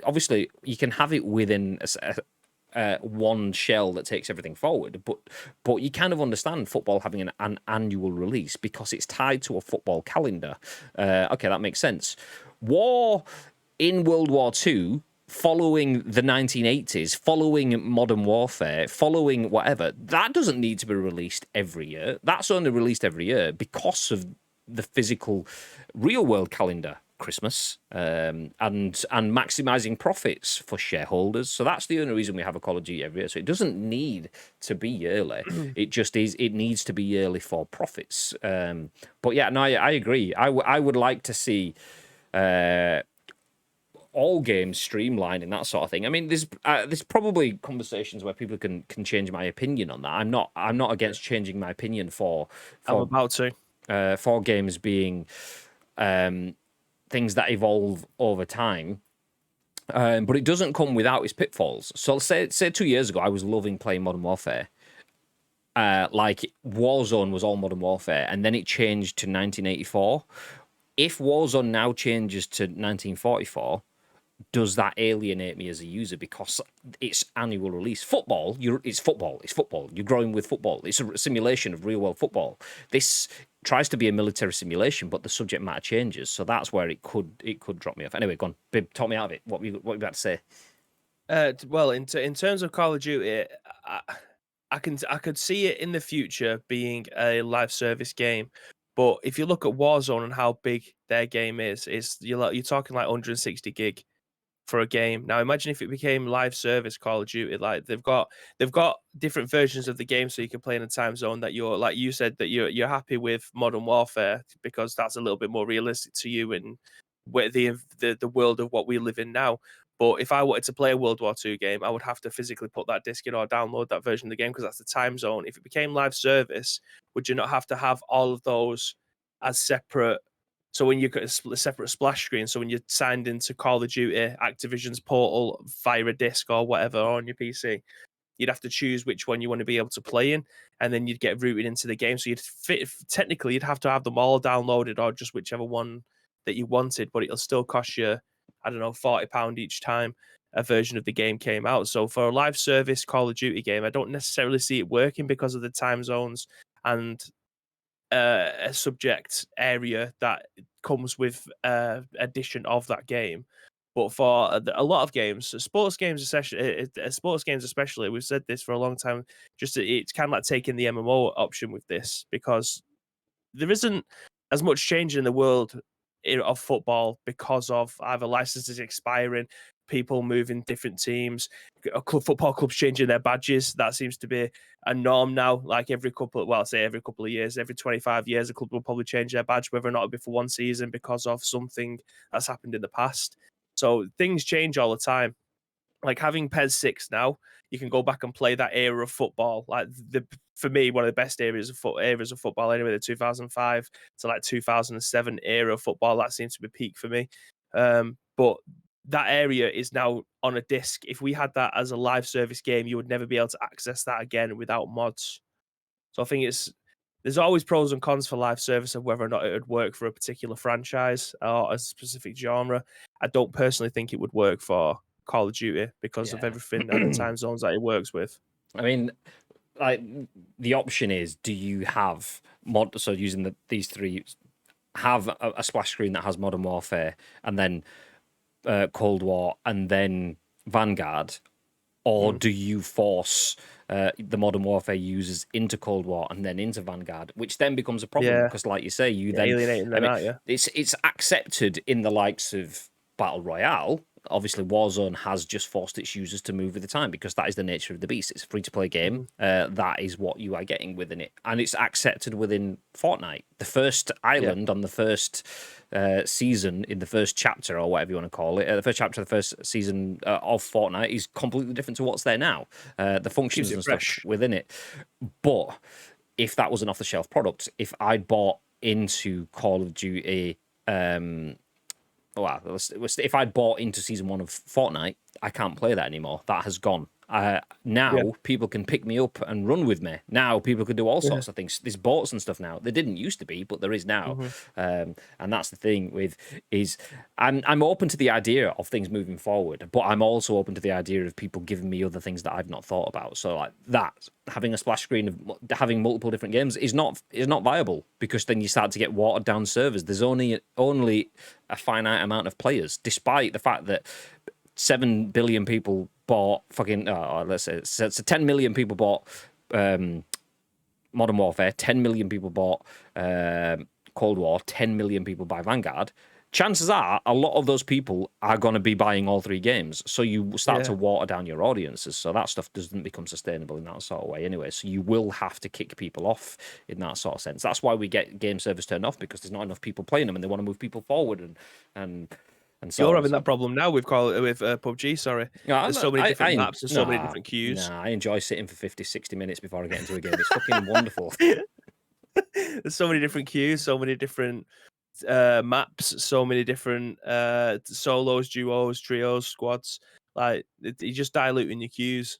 obviously, you can have it within one shell that takes everything forward, but you kind of understand football having an annual release because it's tied to a football calendar. Okay, that makes sense. War in World War II... following the 1980s, following Modern Warfare, following whatever, that doesn't need to be released every year. That's only released every year because of the physical real-world calendar, Christmas, and maximizing profits for shareholders. So that's the only reason we have a Call of Duty every year. So it doesn't need to be yearly. It just is. It needs to be yearly for profits. But yeah, no, I agree. I would like to see... all games streamlining, that sort of thing. I mean, there's probably conversations where people can change my opinion on that. I'm not against changing my opinion for I'm about to for games being things that evolve over time. But it doesn't come without its pitfalls. So say 2 years ago, I was loving playing Modern Warfare. Like Warzone was all Modern Warfare, and then it changed to 1984. If Warzone now changes to 1944, does that alienate me as a user because it's annual release? Football, it's football. It's football. You're growing with football. It's a simulation of real world football. This tries to be a military simulation, but the subject matter changes, so that's where it could drop me off. Anyway, go on, Bib, talk me out of it. What you about to say? Well, in terms of Call of Duty, I could see it in the future being a live service game. But if you look at Warzone and how big their game is, you're talking like 160 gig for a game. Now imagine if it became live service Call of Duty. Like they've got different versions of the game, so you can play in a time zone that you're, like you said, that you're happy with Modern Warfare because that's a little bit more realistic to you and where the world of what we live in now. But if I wanted to play a World War II game, I would have to physically put that disc in or download that version of the game because that's the time zone. If it became live service, would you not have to have all of those as separate? So when you got a separate splash screen, so when you're signed into Call of Duty, Activision's portal via a disc or whatever on your PC, you'd have to choose which one you want to be able to play in, and then you'd get routed into the game. So technically you'd have to have them all downloaded or just whichever one that you wanted, but it'll still cost you, I don't know, £40 each time a version of the game came out. So for a live service Call of Duty game, I don't necessarily see it working because of the time zones and a subject area that comes with addition of that game. But for a lot of games, sports games especially, we've said this for a long time. It's kind of like taking the MMO option with this, because there isn't as much change in the world of football because of either licenses expiring, people moving different teams, football clubs changing their badges. That seems to be a norm now. Like every couple of years, every 25 years, a club will probably change their badge, whether or not it'll be for one season because of something that's happened in the past. So things change all the time. Like having PES 6 now, you can go back and play that era of football. Like for me, one of the best eras of football anyway, the 2005 to like 2007 era of football. That seems to be peak for me. But that area is now on a disc. If we had that as a live service game, you would never be able to access that again without mods. So I think there's always pros and cons for live service of whether or not it would work for a particular franchise or a specific genre. I don't personally think it would work for Call of Duty because of everything and the time zones that it works with. I mean, like the option is, do you have so using these three, have a splash screen that has Modern Warfare and then Cold War and then Vanguard, or do you force the Modern Warfare users into Cold War and then into Vanguard, which then becomes a problem because, like you say, you then alienating them out. It's accepted in the likes of Battle Royale. Obviously, Warzone has just forced its users to move with the time because that is the nature of the beast. It's a free-to-play game. That is what you are getting within it. And it's accepted within Fortnite. The first island on the first season, in the first chapter, or whatever you want to call it, the first chapter of the first season of Fortnite is completely different to what's there now. The functions and stuff within it. But if that was an off-the-shelf product, if I'd bought into Call of Duty... if I'd bought into season 1 of Fortnite, I can't play that anymore. That has gone. Now people can pick me up and run with me. Now people can do all sorts of things. There's boats and stuff now. There didn't used to be, but there is now. And that's the thing with I'm open to the idea of things moving forward, but I'm also open to the idea of people giving me other things that I've not thought about. So like that, having a splash screen of having multiple different games is not viable, because then you start to get watered down servers. There's only a finite amount of players, despite the fact that 7 billion people bought fucking, let's say, so 10 million people bought Modern Warfare, 10 million people bought Cold War, 10 million people buy Vanguard. Chances are a lot of those people are going to be buying all three games. So you start to water down your audiences. So that stuff doesn't become sustainable in that sort of way anyway. So you will have to kick people off in that sort of sense. That's why we get game servers turned off, because there's not enough people playing them and they want to move people forward and so you're having that problem now with PUBG, sorry. There's so many different maps and so many different queues. I enjoy sitting for 50, 60 minutes before I get into a game. It's fucking wonderful. There's so many different queues, so many different maps, so many different solos, duos, trios, squads. Like, you're just diluting your queues.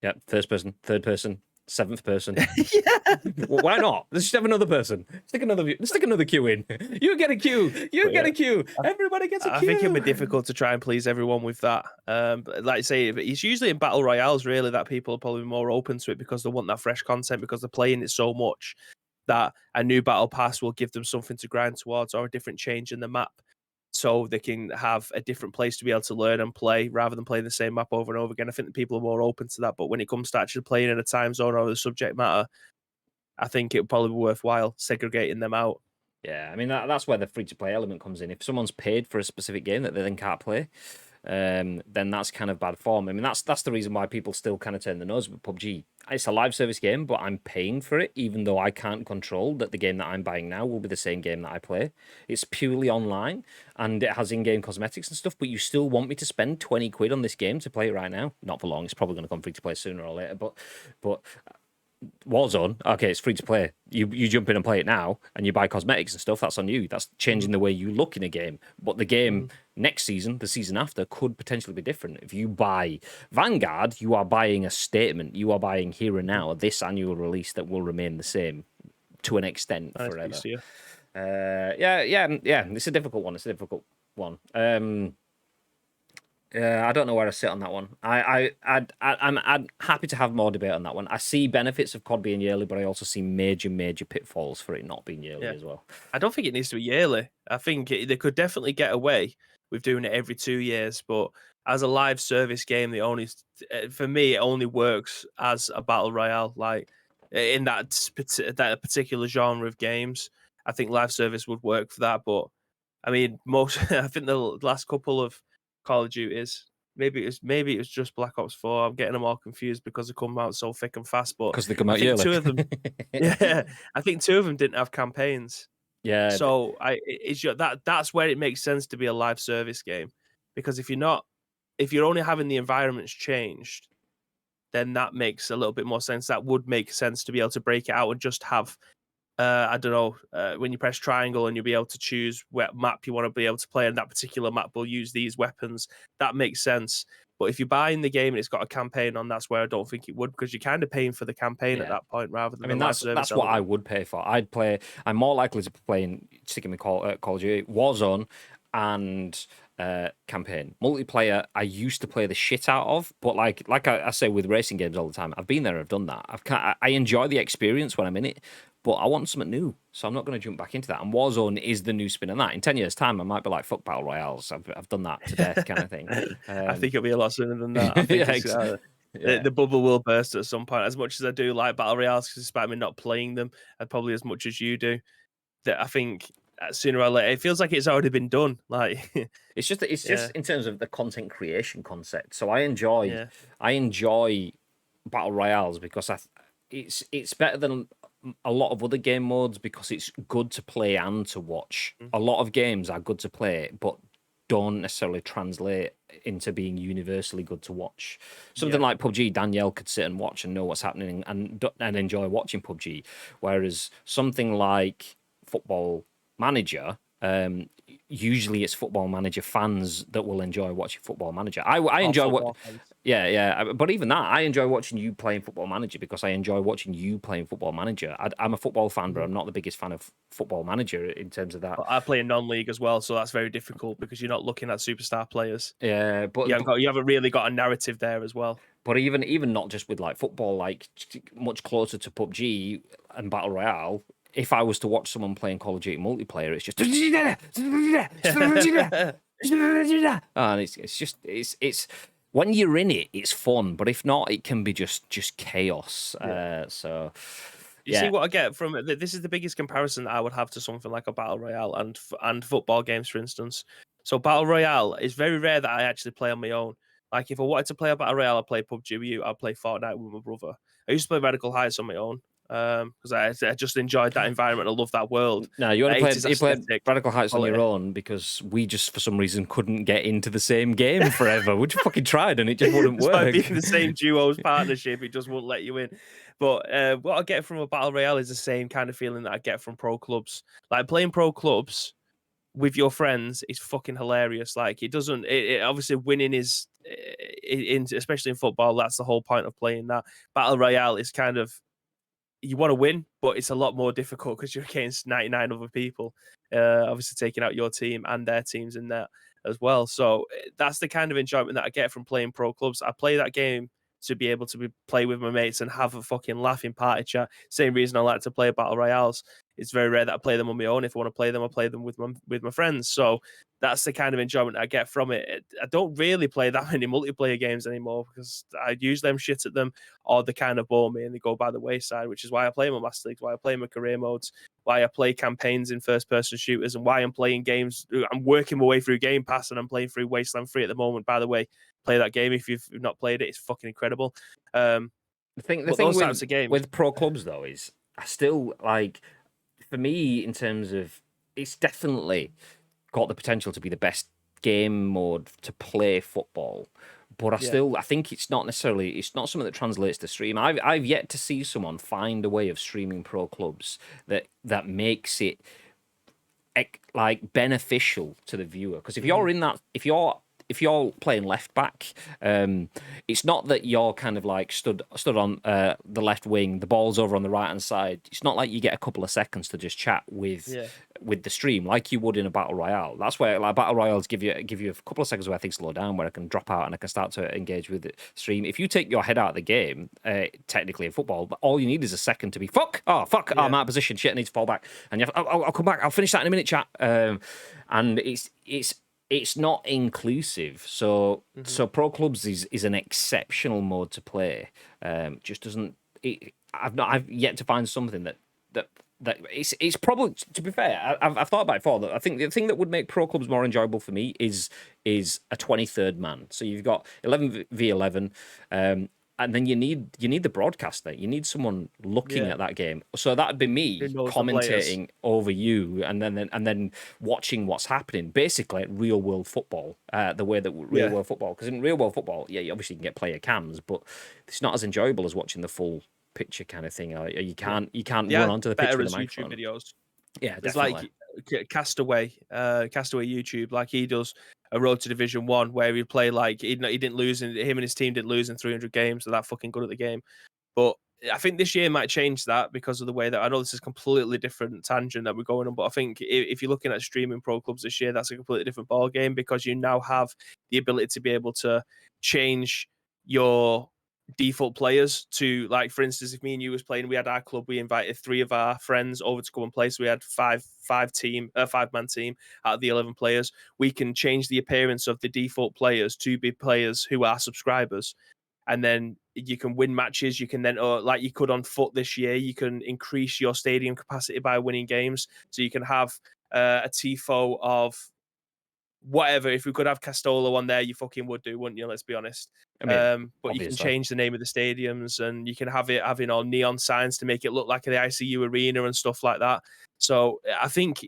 Yeah, first person, third person, seventh person. Why not? Let's just have another person. Stick another queue in. You get a queue. Get a queue. Everybody gets a queue. I think it'd be difficult to try and please everyone with that. But like I say, it's usually in battle royales really that people are probably more open to it, because they want that fresh content, because they're playing it so much that a new battle pass will give them something to grind towards, or a different change in the map, so they can have a different place to be able to learn and play rather than playing the same map over and over again. I think that people are more open to that. But when it comes to actually playing in a time zone or the subject matter, I think it would probably be worthwhile segregating them out. Yeah, I mean, that's where the free-to-play element comes in. If someone's paid for a specific game that they then can't play, then that's kind of bad form. I mean, that's the reason why people still kind of turn the nose with PUBG. It's a live service game, but I'm paying for it, even though I can't control that the game that I'm buying now will be the same game that I play. It's purely online, and it has in-game cosmetics and stuff, but you still want me to spend 20 quid on this game to play it right now? Not for long. It's probably going to come free-to-play sooner or later, but Warzone, okay, it's free to play. You jump in and play it now, and you buy cosmetics and stuff. That's on you. That's changing the way you look in a game. But the game next season, the season after, could potentially be different. If you buy Vanguard, you are buying a statement. You are buying here and now this annual release that will remain the same to an extent forever. Yeah. It's a difficult one. I don't know where I sit on that one. I'm happy to have more debate on that one. I see benefits of COD being yearly, but I also see major pitfalls for it not being yearly as well. I don't think it needs to be yearly. I think they could definitely get away with doing it every 2 years. But as a live service game, for me, it only works as a battle royale. Like in that particular genre of games, I think live service would work for that. But I mean, I think the last couple of Call of Duties, maybe it was just Black Ops 4. I'm getting them all confused because they come out so thick and fast. But Because they come I out think yearly. two of them, yeah, I think two of them didn't have campaigns. Yeah. So that's where it makes sense to be a live service game, because if you're only having the environments changed, then that makes a little bit more sense. That would make sense to be able to break it out and just have, I don't know, when you press triangle and you'll be able to choose what map you want to be able to play, and that particular map will use these weapons. That makes sense. But if you're buying the game and it's got a campaign on, that's where I don't think it would, because you're kind of paying for the campaign at that point rather than. I mean, that's what I would pay for. I'm more likely to be playing, sticking with Call of Duty, Warzone, and campaign. Multiplayer, I used to play the shit out of, but like I say with racing games all the time, I've been there, I've done that. I enjoy the experience when I'm in it, but I want something new, so I'm not going to jump back into that. And Warzone is the new spin on that. In 10 years' time, I might be like, fuck Battle Royales. I've done that to death kind of thing. I think it'll be a lot sooner than that. I think the bubble will burst at some point. As much as I do like Battle Royales, because despite me not playing them, and probably as much as you do, that I think sooner or later, it feels like it's already been done. Like it's just in terms of the content creation concept. So I enjoy Battle Royales because it's better than a lot of other game modes because it's good to play and to watch. A lot of games are good to play, but don't necessarily translate into being universally good to watch. Something like PUBG, Danielle could sit and watch and know what's happening and enjoy watching PUBG, whereas something like Football Manager, usually it's Football Manager fans that will enjoy watching Football Manager. I enjoy what, but even that, I enjoy watching you playing Football Manager because I enjoy watching you playing Football Manager. I'm a football fan, but I'm not the biggest fan of Football Manager in terms of that. I play in non-league as well, so that's very difficult because you're not looking at superstar players. Yeah, but you haven't really got a narrative there as well. But even not just with like football, like much closer to PUBG and Battle Royale. If I was to watch someone playing Call of Duty multiplayer, it's just and it's when you're in it, it's fun. But if not, it can be just chaos. So you see what I get from it. This is the biggest comparison that I would have to something like a Battle Royale and football games, for instance. So Battle Royale is very rare that I actually play on my own. Like if I wanted to play a Battle Royale, I'd play PUBG with you. I'd play Fortnite with my brother. I used to play Radical Heights on my own. Because I just enjoyed that environment. I love that world. No, you played Radical Heights on your own because we just for some reason couldn't get into the same game forever. We just fucking tried and it just wouldn't work. Despite being the same duos partnership, it just wouldn't let you in. But what I get from a Battle Royale is the same kind of feeling that I get from pro clubs. Like playing pro clubs with your friends is fucking hilarious. Like it obviously winning is especially in football, that's the whole point of playing that. Battle Royale is kind of, you want to win, but it's a lot more difficult because you're against 99 other people, obviously taking out your team and their teams in there as well. So that's the kind of enjoyment that I get from playing pro clubs. I play that game to be able to play with my mates and have a fucking laughing party chat. Same reason I like to play Battle Royales. It's very rare that I play them on my own. If I want to play them, I play them with my friends. So that's the kind of enjoyment I get from it. I don't really play that many multiplayer games anymore because I use them, shit at them, or they kind of bore me and they go by the wayside, which is why I play my Master Leagues, why I play my career modes, why I play campaigns in first-person shooters, and why I'm playing games. I'm working my way through Game Pass and I'm playing through Wasteland 3 at the moment, by the way. Play that game if you've not played it. It's fucking incredible. The thing with pro clubs, though, is I still, like, for me, in terms of, it's definitely got the potential to be the best game mode to play football. But I think it's not something that translates to stream. I've yet to see someone find a way of streaming pro clubs that makes it like beneficial to the viewer. Because if you're playing left back, it's not that you're kind of like stood on the left wing, the ball's over on the right hand side. It's not like you get a couple of seconds to just chat with the stream like you would in a battle royale. That's where like battle royales give you a couple of seconds where things slow down, where I can drop out and I can start to engage with the stream. If you take your head out of the game, technically in football, all you need is a second to be I'm out of position, shit, I need to fall back, and I'll come back, I'll finish that in a minute, chat. And it's it's not inclusive. So Pro Clubs is an exceptional mode to play. Just doesn't. I've yet to find something that it's probably, to be fair, I've thought about it before. That I think the thing that would make Pro Clubs more enjoyable for me is a 23rd man. So you've got 11v11. And then you need the broadcaster. You need someone looking at that game. So that'd be me commentating over you, and then watching what's happening. Basically, real world football, the way that real world football. Because in real world football, you obviously can get player cams, but it's not as enjoyable as watching the full picture kind of thing. Or you can't run onto the picture with the microphone. YouTube videos. Yeah, it's definitely. like Castaway YouTube, like he does a Road to Division 1 where he play like he didn't lose, and him and his team didn't lose in 300 games. So that fucking good at the game. But I think this year might change that because of the way that, I know this is a completely different tangent that we're going on, but I think if you're looking at streaming Pro Clubs this year, that's a completely different ball game because you now have the ability to be able to change your default players to, like, for instance, if me and you was playing, we had our club, we invited 3 of our friends over to come and play, so we had five-man team out of the 11 players. We can change the appearance of the default players to be players who are subscribers, and then you can win matches. You can then, like you could on foot this year, you can increase your stadium capacity by winning games, so you can have a tifo of whatever. If we could have Castolo on there, you fucking would do, wouldn't you? Let's be honest. I mean, but you can change the name of the stadiums, and you can have it having all neon signs to make it look like the ICU arena and stuff like that. So I think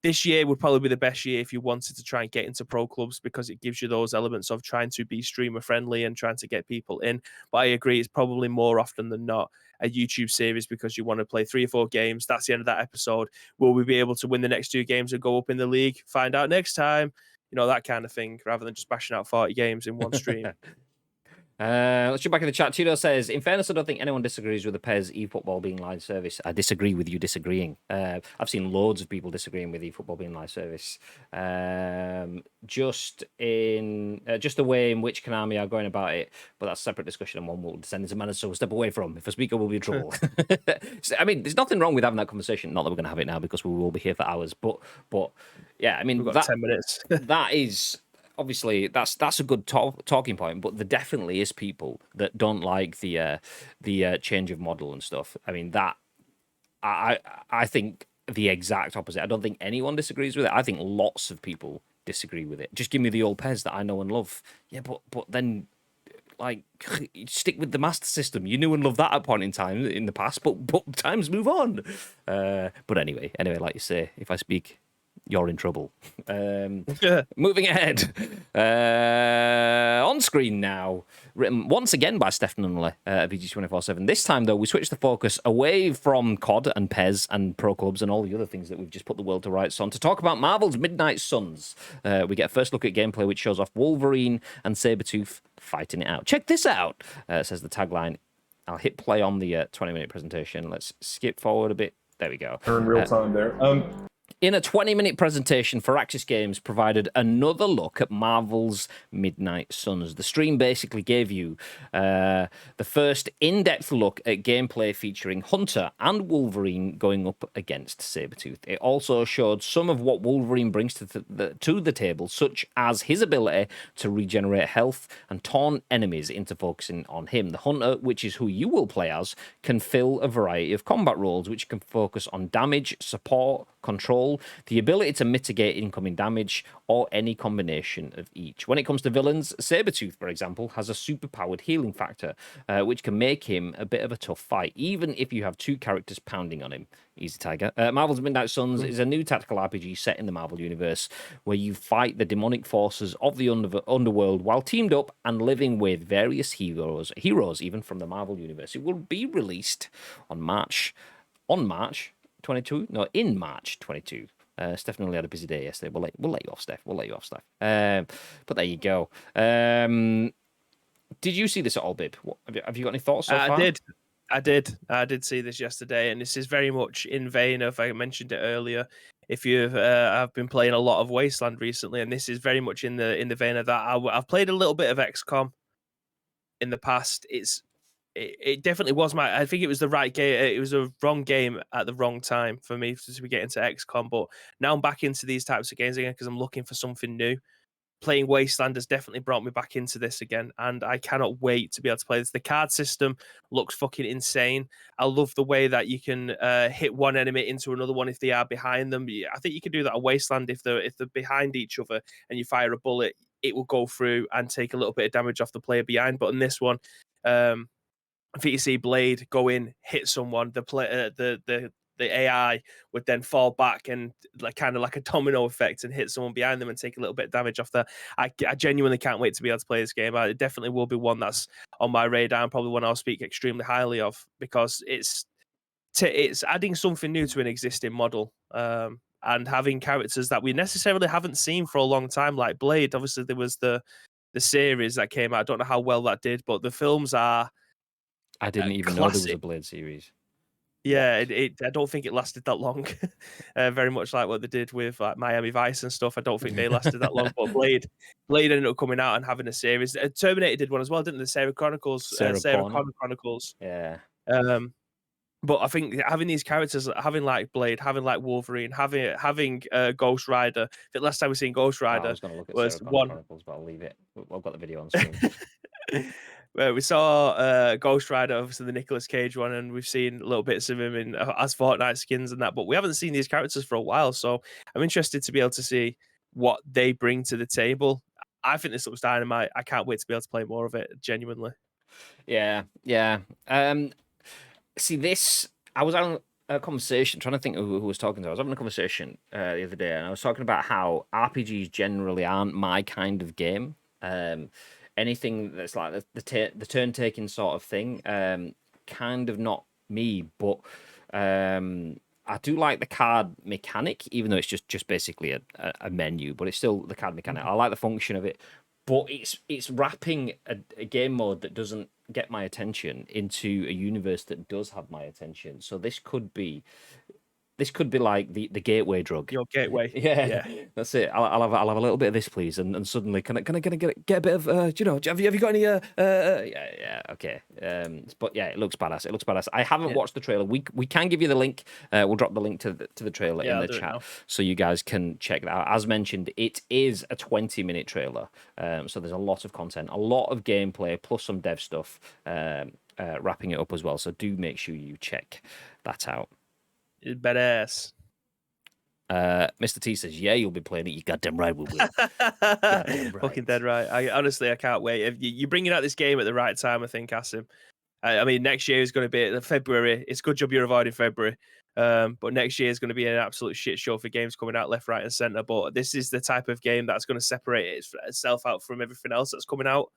this year would probably be the best year if you wanted to try and get into Pro Clubs, because it gives you those elements of trying to be streamer friendly and trying to get people in. But I agree, it's probably more often than not a YouTube series because you want to play 3 or 4 games. That's the end of that episode. Will we be able to win the next 2 games and go up in the league? Find out next time. You know, that kind of thing, rather than just bashing out 40 games in one stream. Let's jump back in the chat. Tito says, in fairness, I don't think anyone disagrees with the PES eFootball being live service. I disagree with you disagreeing. I've seen loads of people disagreeing with eFootball being live service. Just the way in which Konami are going about it, but that's a separate discussion and one we'll descend into manners, so we'll step away from. If a speaker will be in trouble. I mean, there's nothing wrong with having that conversation. Not that we're going to have it now because we will be here for hours, but yeah, I mean, we've got 10 minutes. That is... Obviously, that's a good talking point, but there definitely is people that don't like the change of model and stuff. I mean, that I think the exact opposite. I don't think anyone disagrees with it. I think lots of people disagree with it. Just give me the old PES that I know and love. Yeah, but then, like, stick with the Master System. You knew and loved that at a point in time in the past, but times move on. But anyway, like you say, if I speak, you're in trouble. Moving ahead. On screen now. Written once again by Stephany Nunneley at VG247. This time, though, we switch the focus away from COD and PES and Pro Clubs and all the other things that we've just put the world to rights on to talk about Marvel's Midnight Suns. We get a first look at gameplay which shows off Wolverine and Sabretooth fighting it out. Check this out, says the tagline. I'll hit play on the 20-minute presentation. Let's skip forward a bit. There we go. In real time there. In a 20-minute presentation, Firaxis Games provided another look at Marvel's Midnight Suns. The stream basically gave you the first in-depth look at gameplay featuring Hunter and Wolverine going up against Sabretooth. It also showed some of what Wolverine brings to the table, such as his ability to regenerate health and turn enemies into focusing on him. The Hunter, which is who you will play as, can fill a variety of combat roles, which can focus on damage, support, control, the ability to mitigate incoming damage, or any combination of each. When it comes to villains, Sabretooth, for example, has a superpowered healing factor, which can make him a bit of a tough fight, even if you have 2 characters pounding on him. Easy tiger. Marvel's Midnight Suns is a new tactical RPG set in the Marvel Universe, where you fight the demonic forces of the underworld while teamed up and living with various heroes even from the Marvel Universe. It will be released in March 22. Steph only had a busy day yesterday. We'll let you off, Steph. But there you go. Did you see this at all, Bib? Have you got any thoughts so far? I did see this yesterday, and this is very much in vein of, I mentioned it earlier. If you've I've been playing a lot of Wasteland recently, and this is very much in the vein of that. I've played a little bit of XCOM in the past. It definitely was I think it was the right game. It was a wrong game at the wrong time for me to be getting into XCOM. But now I'm back into these types of games again because I'm looking for something new. playing Wasteland has definitely brought me back into this again, and I cannot wait to be able to play this. The card system looks fucking insane. I love the way that you can hit one enemy into another one if they are behind them. I think you can do that on Wasteland if they're behind each other and you fire a bullet, it will go through and take a little bit of damage off the player behind. But in this one, I think you see Blade go in, hit someone, the AI would then fall back and kind of like a domino effect and hit someone behind them and take a little bit of damage off that. I genuinely can't wait to be able to play this game. It definitely will be one that's on my radar and probably one I'll speak extremely highly of, because it's adding something new to an existing model, and having characters that we necessarily haven't seen for a long time, like Blade. Obviously, there was the series that came out. I don't know how well that did, but the films are. I didn't even know there was a Blade series. Yeah, I don't think it lasted that long. Very much like what they did with like Miami Vice and stuff. I don't think they lasted that long. But Blade ended up coming out and having a series. Terminator did one as well, didn't they? Sarah Connor Chronicles. Yeah. But I think having these characters, having like Blade, having like Wolverine, having Ghost Rider. I think last time we seen Ghost Rider I was going to look at Sarah Connor Chronicles, but I'll leave it. I've got the video on screen. We saw Ghost Rider, obviously the Nicolas Cage one, and we've seen little bits of him in as Fortnite skins and that, but we haven't seen these characters for a while, so I'm interested to be able to see what they bring to the table. I think this looks dynamite. I can't wait to be able to play more of it, genuinely. Yeah. See, this, I was on a conversation, trying to think of who was talking to. I was having a conversation the other day, and I was talking about how RPGs generally aren't my kind of game. Anything that's like the turn-taking sort of thing, kind of not me, but I do like the card mechanic, even though it's just basically a menu, but it's still the card mechanic. I like the function of it, but it's wrapping a game mode that doesn't get my attention into a universe that does have my attention. So this could be like the gateway drug. Your gateway. Yeah. That's it. I'll have a little bit of this, please, and suddenly can I get a bit of have you got any yeah, okay. But yeah, it looks badass. I haven't watched the trailer. We can give you the link. We'll drop the link to the trailer in the chat so you guys can check that out. As mentioned, it is a 20-minute trailer. So there's a lot of content, a lot of gameplay, plus some dev stuff, wrapping it up as well. So do make sure you check that out. It's badass. Mr. T says, "Yeah, you'll be playing it. You goddamn right, we will." Right. Fucking dead right. I can't wait. If you're bringing out this game at the right time, I think, Asim. I mean, next year is going to be February. It's a good job you're avoiding February. But next year is going to be an absolute shit show for games coming out left, right, and center. But this is the type of game that's going to separate itself out from everything else that's coming out.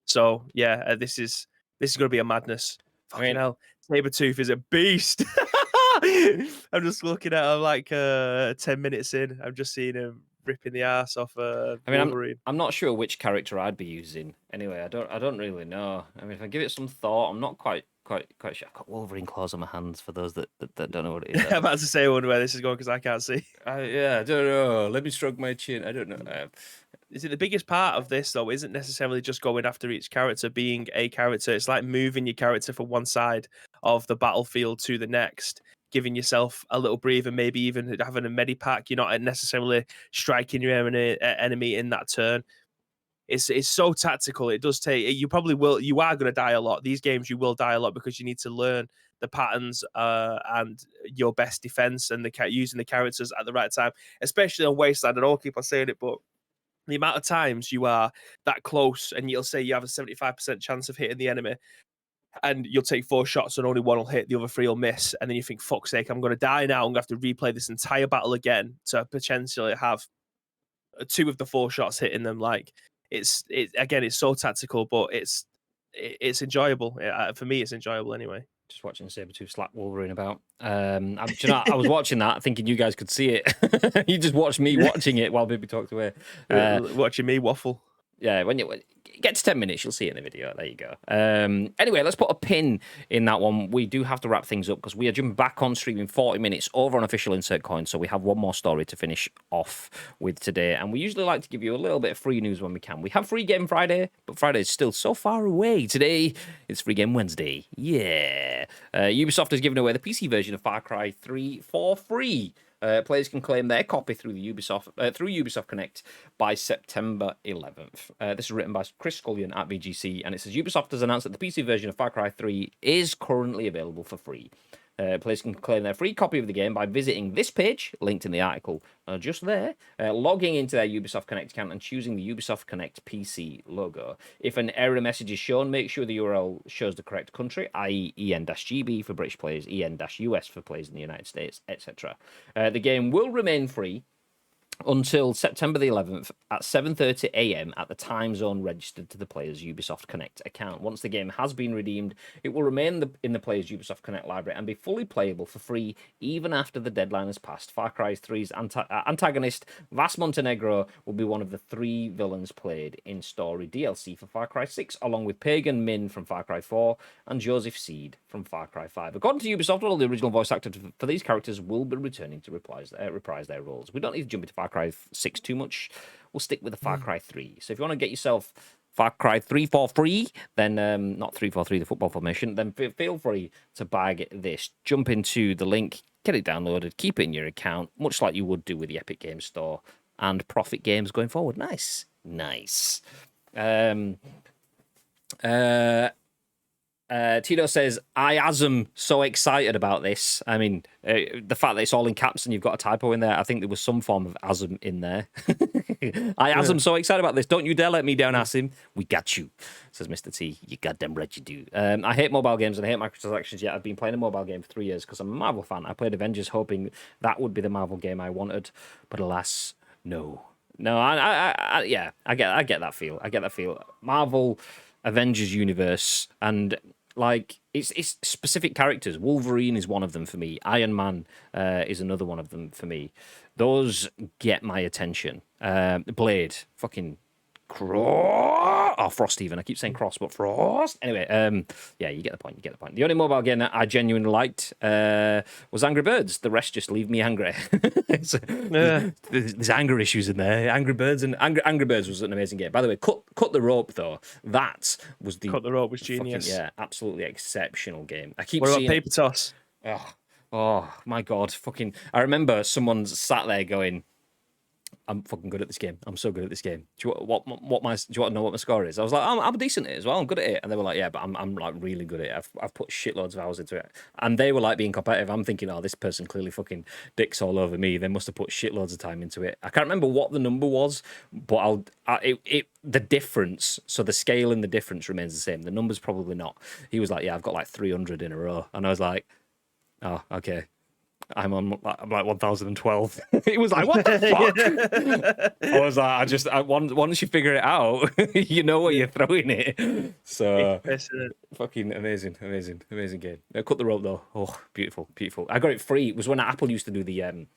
So yeah, this is going to be a madness. Fucking hell, Sabretooth is a beast. I'm just looking at him like 10 minutes in. I'm just seeing him ripping the ass off Wolverine. I'm not sure which character I'd be using. Anyway, I don't really know. I mean, if I give it some thought, I'm not quite sure. I've got Wolverine claws on my hands for those that don't know what it is. I'm about to say, I wonder where this is going because I can't see. I don't know. Let me stroke my chin. I don't know. Is it the biggest part of this though? Isn't necessarily just going after each character being a character. It's like moving your character from one side of the battlefield to the next, giving yourself a little breather, maybe even having a medipack. You're not necessarily striking your enemy in that turn. It's so tactical. It does take. You are going to die a lot. These games, you will die a lot because you need to learn the patterns and your best defense and using the characters at the right time, especially on Wasteland. And I'll keep on saying it, but the amount of times you are that close and you'll say you have a 75% chance of hitting the enemy, and you'll take 4 shots and only one will hit, the other 3 will miss. And then you think, fuck's sake, I'm going to die now. I'm going to have to replay this entire battle again to potentially have 2 of the 4 shots hitting them. Like, it's so tactical, but it's enjoyable. For me, it's enjoyable anyway. Just watching Sabretooth slap Wolverine about. I was watching that thinking you guys could see it. You just watched me watching it while Bibby talked away. Watching me waffle. Yeah, when you get to 10 minutes, you'll see it in the video. There you go. Anyway, let's put a pin in that one. We do have to wrap things up because we are jumping back on streaming 40 minutes over on Official Insert Coin. So we have one more story to finish off with today. And we usually like to give you a little bit of free news when we can. We have Free Game Friday, but Friday is still so far away. Today, it's Free Game Wednesday. Yeah. Ubisoft has given away the PC version of Far Cry 3 for free. Players can claim their copy through Ubisoft Connect by September 11th. This is written by Chris Scullion at VGC, and it says Ubisoft has announced that the PC version of Far Cry 3 is currently available for free. Players can claim their free copy of the game by visiting this page, linked in the article just there, logging into their Ubisoft Connect account and choosing the Ubisoft Connect PC logo. If an error message is shown, make sure the URL shows the correct country, i.e. EN-GB for British players, EN-US for players in the United States, etc. The game will remain free until September the 11th at 7:30 a.m. at the time zone registered to the player's Ubisoft Connect account. Once the game has been redeemed, it will remain in the player's Ubisoft Connect library and be fully playable for free even after the deadline has passed. Far Cry 3's antagonist, Vas Montenegro, will be one of the 3 villains played in story DLC for Far Cry 6, along with Pagan Min from Far Cry 4 and Joseph Seed from Far Cry 5. According to Ubisoft, all the original voice actors for these characters will be returning to reprise their roles. We don't need to jump into Far Cry 6 too much. We'll stick with the Far Cry 3. So if you want to get yourself Far Cry 3 for free, then not 343, the football formation, then feel free to bag this. Jump into the link, get it downloaded, keep it in your account, much like you would do with the Epic Games Store, and profit games going forward. Nice. Tito says, I am so excited about this. I mean, the fact that it's all in caps and you've got a typo in there, I think there was some form of asm in there. I am so excited about this. Don't you dare let me down, Asim. We got you, says Mr. T. You goddamn right you do. I hate mobile games and I hate microtransactions, yet I've been playing a mobile game for 3 years because I'm a Marvel fan. I played Avengers hoping that would be the Marvel game I wanted, but alas, no. No, I get that feel. I get that feel. Marvel Avengers universe, and like it's specific characters. Wolverine is one of them for me. Iron Man is another one of them for me. Those get my attention. Blade, fucking Frost even. I keep saying Cross, but Frost. Anyway, yeah, you get the point. The only mobile game that I genuinely liked was Angry Birds. The rest just leave me angry. There's anger issues in there. Angry Birds was an amazing game. By the way, Cut the Rope though. That was Cut the Rope was genius. Fucking, yeah, absolutely exceptional game. I keep What about seeing Paper Toss? Oh my god, fucking! I remember someone sat there going, I'm fucking good at this game. I'm so good at this game. Do you want to know what my score is? I was like, I'm decent at it as well. I'm good at it. And they were like, yeah, but I'm like really good at it. I've put shitloads of hours into it. And they were like being competitive. I'm thinking, oh, this person clearly fucking dicks all over me. They must have put shitloads of time into it. I can't remember what the number was, but the difference. So the scale and the difference remains the same. The number's probably not. He was like, yeah, I've got like 300 in a row. And I was like, oh, okay. I'm like 1012. It was like, what the fuck? I was like, once you figure it out, you know where you're throwing it. So fucking amazing game. Cut the Rope though. Oh, beautiful. I got it free. It was when Apple used to do the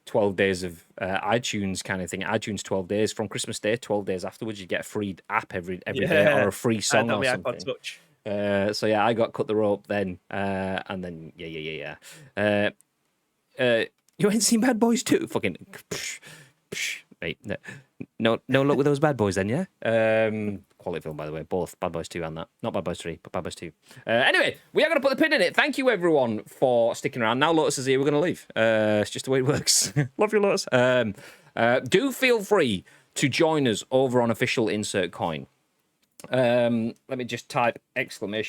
12 days of iTunes kind of thing. iTunes 12 days from Christmas Day. 12 days afterwards, you get a free app every day or a free song or something. iPod Touch. So yeah, I got Cut the Rope then, and then yeah. You ain't seen Bad Boys 2? Fucking mate, no luck with those Bad Boys then, yeah. Quality film, by the way, both Bad Boys 2 and that, not Bad Boys 3, but Bad Boys 2. Anyway, we are going to put the pin in it. Thank you everyone for sticking around. Now Lotus is here, we're going to leave. It's just the way it works. Love you, Lotus. Do feel free to join us over on Official Insert Coin. Let me just type ! Insert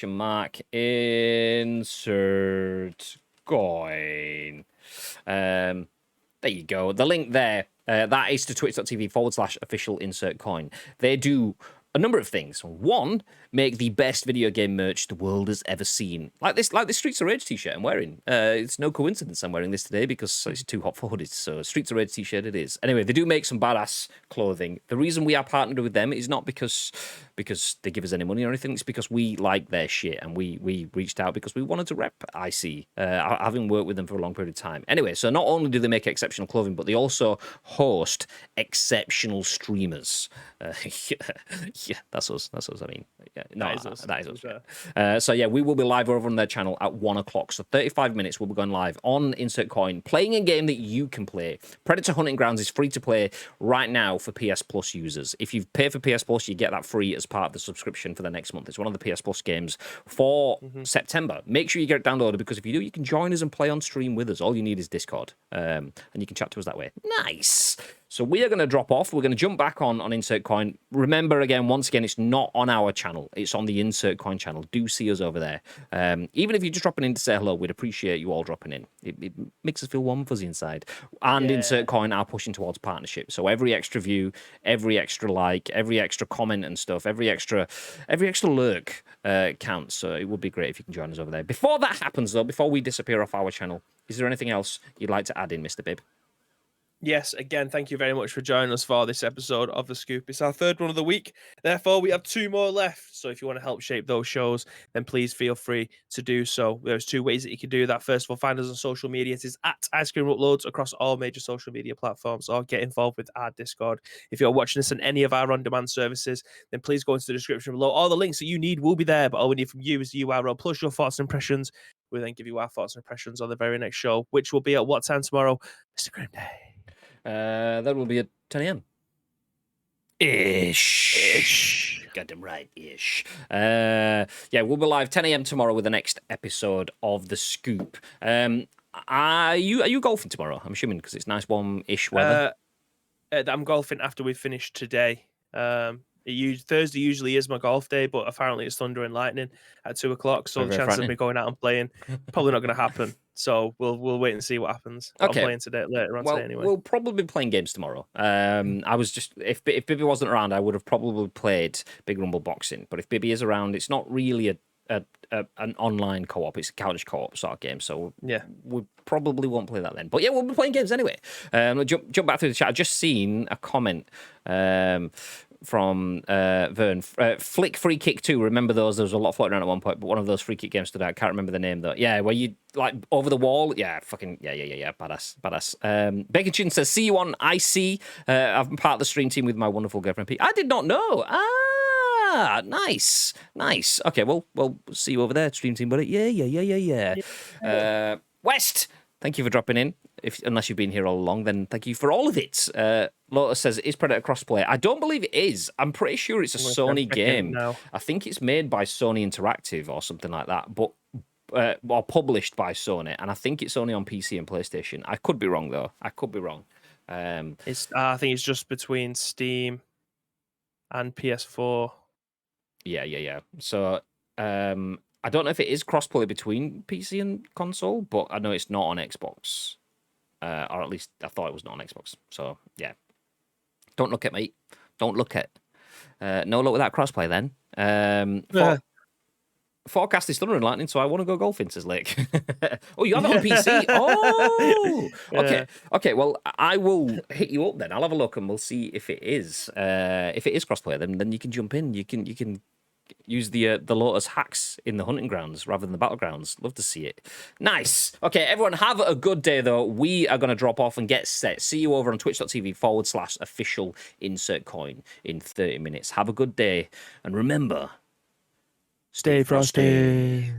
coin. There you go. The link there, that is to twitch.tv/official insert coin. They do a number of things. One, make the best video game merch the world has ever seen. Like this Streets of Rage t-shirt I'm wearing. It's no coincidence I'm wearing this today because it's too hot for hoodies. So Streets of Rage t-shirt it is. Anyway, they do make some badass clothing. The reason we are partnered with them is not because they give us any money or anything. It's because we like their shit and we reached out because we wanted to rep IC, having worked with them for a long period of time. Anyway, so not only do they make exceptional clothing, but they also host exceptional streamers. Yeah, that's us. That's us. I mean, yeah, no, That is us. That is us. Sure. Yeah. So yeah, we will be live over on their channel at 1 o'clock. So 35 minutes we'll be going live on Insert Coin, playing a game that you can play. Predator Hunting Grounds is free to play right now for PS Plus users. If you pay for PS Plus, you get that free as part of the subscription for the next month. It's one of the PS Plus games for September. Make sure you get it downloaded, because if you do, you can join us and play on stream with us. All you need is Discord, and you can chat to us that way. Nice. So we are going to drop off. We're going to jump back on Insert Coin. Remember, again, once again, it's not on our channel. It's on the Insert Coin channel. Do see us over there. Even if you're just dropping in to say hello, we'd appreciate you all dropping in. It makes us feel warm and fuzzy inside. And Insert Coin are pushing towards partnership. So every extra view, every extra like, every extra comment and stuff, every extra lurk counts. So it would be great if you can join us over there. Before that happens, though, before we disappear off our channel, is there anything else you'd like to add in, Mr. Bibb? Yes, again, thank you very much for joining us for this episode of The Scoop. It's our third one of the week. Therefore, we have 2 more left. So if you want to help shape those shows, then please feel free to do so. There's 2 ways that you can do that. First of all, find us on social media. It is at Ice Cream Uploads across all major social media platforms, or get involved with our Discord. If you're watching this on any of our on-demand services, then please go into the description below. All the links that you need will be there, but all we need from you is the URL plus your thoughts and impressions. We'll then give you our thoughts and impressions on the very next show, which will be at what time tomorrow? Mr. Grim Day. That will be at 10 a.m. Ish. Got them right, ish. Yeah, we'll be live 10 a.m. tomorrow with the next episode of The Scoop. Are you golfing tomorrow? I'm assuming, because it's nice warm-ish weather. I'm golfing after we've finished today. Thursday usually is my golf day, but apparently it's thunder and lightning at 2 o'clock. So the chance of me going out and playing probably not going to happen. So we'll wait and see what happens. Okay. I'm playing today later on today anyway. We'll probably be playing games tomorrow. I was just if Bibby wasn't around, I would have probably played Big Rumble Boxing. But if Bibby is around, it's not really an online co-op. It's a couch co-op sort of game. So yeah, we probably won't play that then. But yeah, we'll be playing games anyway. Jump back through the chat. I've just seen a comment from Vern. Flick Free Kick 2. Remember those? There was a lot floating around at one point, but one of those free kick games stood out. I can't remember the name though. Yeah, where you like over the wall. Yeah, fucking yeah. Badass. Bacon Chin says, "See you on IC. I'm part of the stream team with my wonderful girlfriend Pete." I did not know. Nice. Okay, well, we'll see you over there, stream team buddy. Yeah. West. Thank you for dropping in. Unless you've been here all along, then thank you for all of it. Lotus says, is Predator crossplay? I don't believe it is. I'm pretty sure it's a Sony game. No. I think it's made by Sony Interactive or something like that, but or published by Sony. And I think it's only on PC and PlayStation. I could be wrong, though. I think it's just between Steam and PS4. Yeah. So, I don't know if it is crossplay between PC and console, but I know it's not on Xbox. Or at least I thought it was not on Xbox. So, yeah. Don't look at me. Don't look at. No luck with that crossplay then. Forecast is thunder and lightning, so I want to go golfing, says Lake. Oh, you have it on PC? Oh! Okay, well, I will hit you up then. I'll have a look and we'll see if it is. If it is crossplay, then you can jump in. You can use the Lotus hacks in the hunting grounds rather than the battlegrounds. Love to see it. Nice. Okay, everyone, have a good day, though. We are going to drop off and get set. See you over on twitch.tv/official insert coin in 30 minutes. Have a good day. And remember, stay frosty.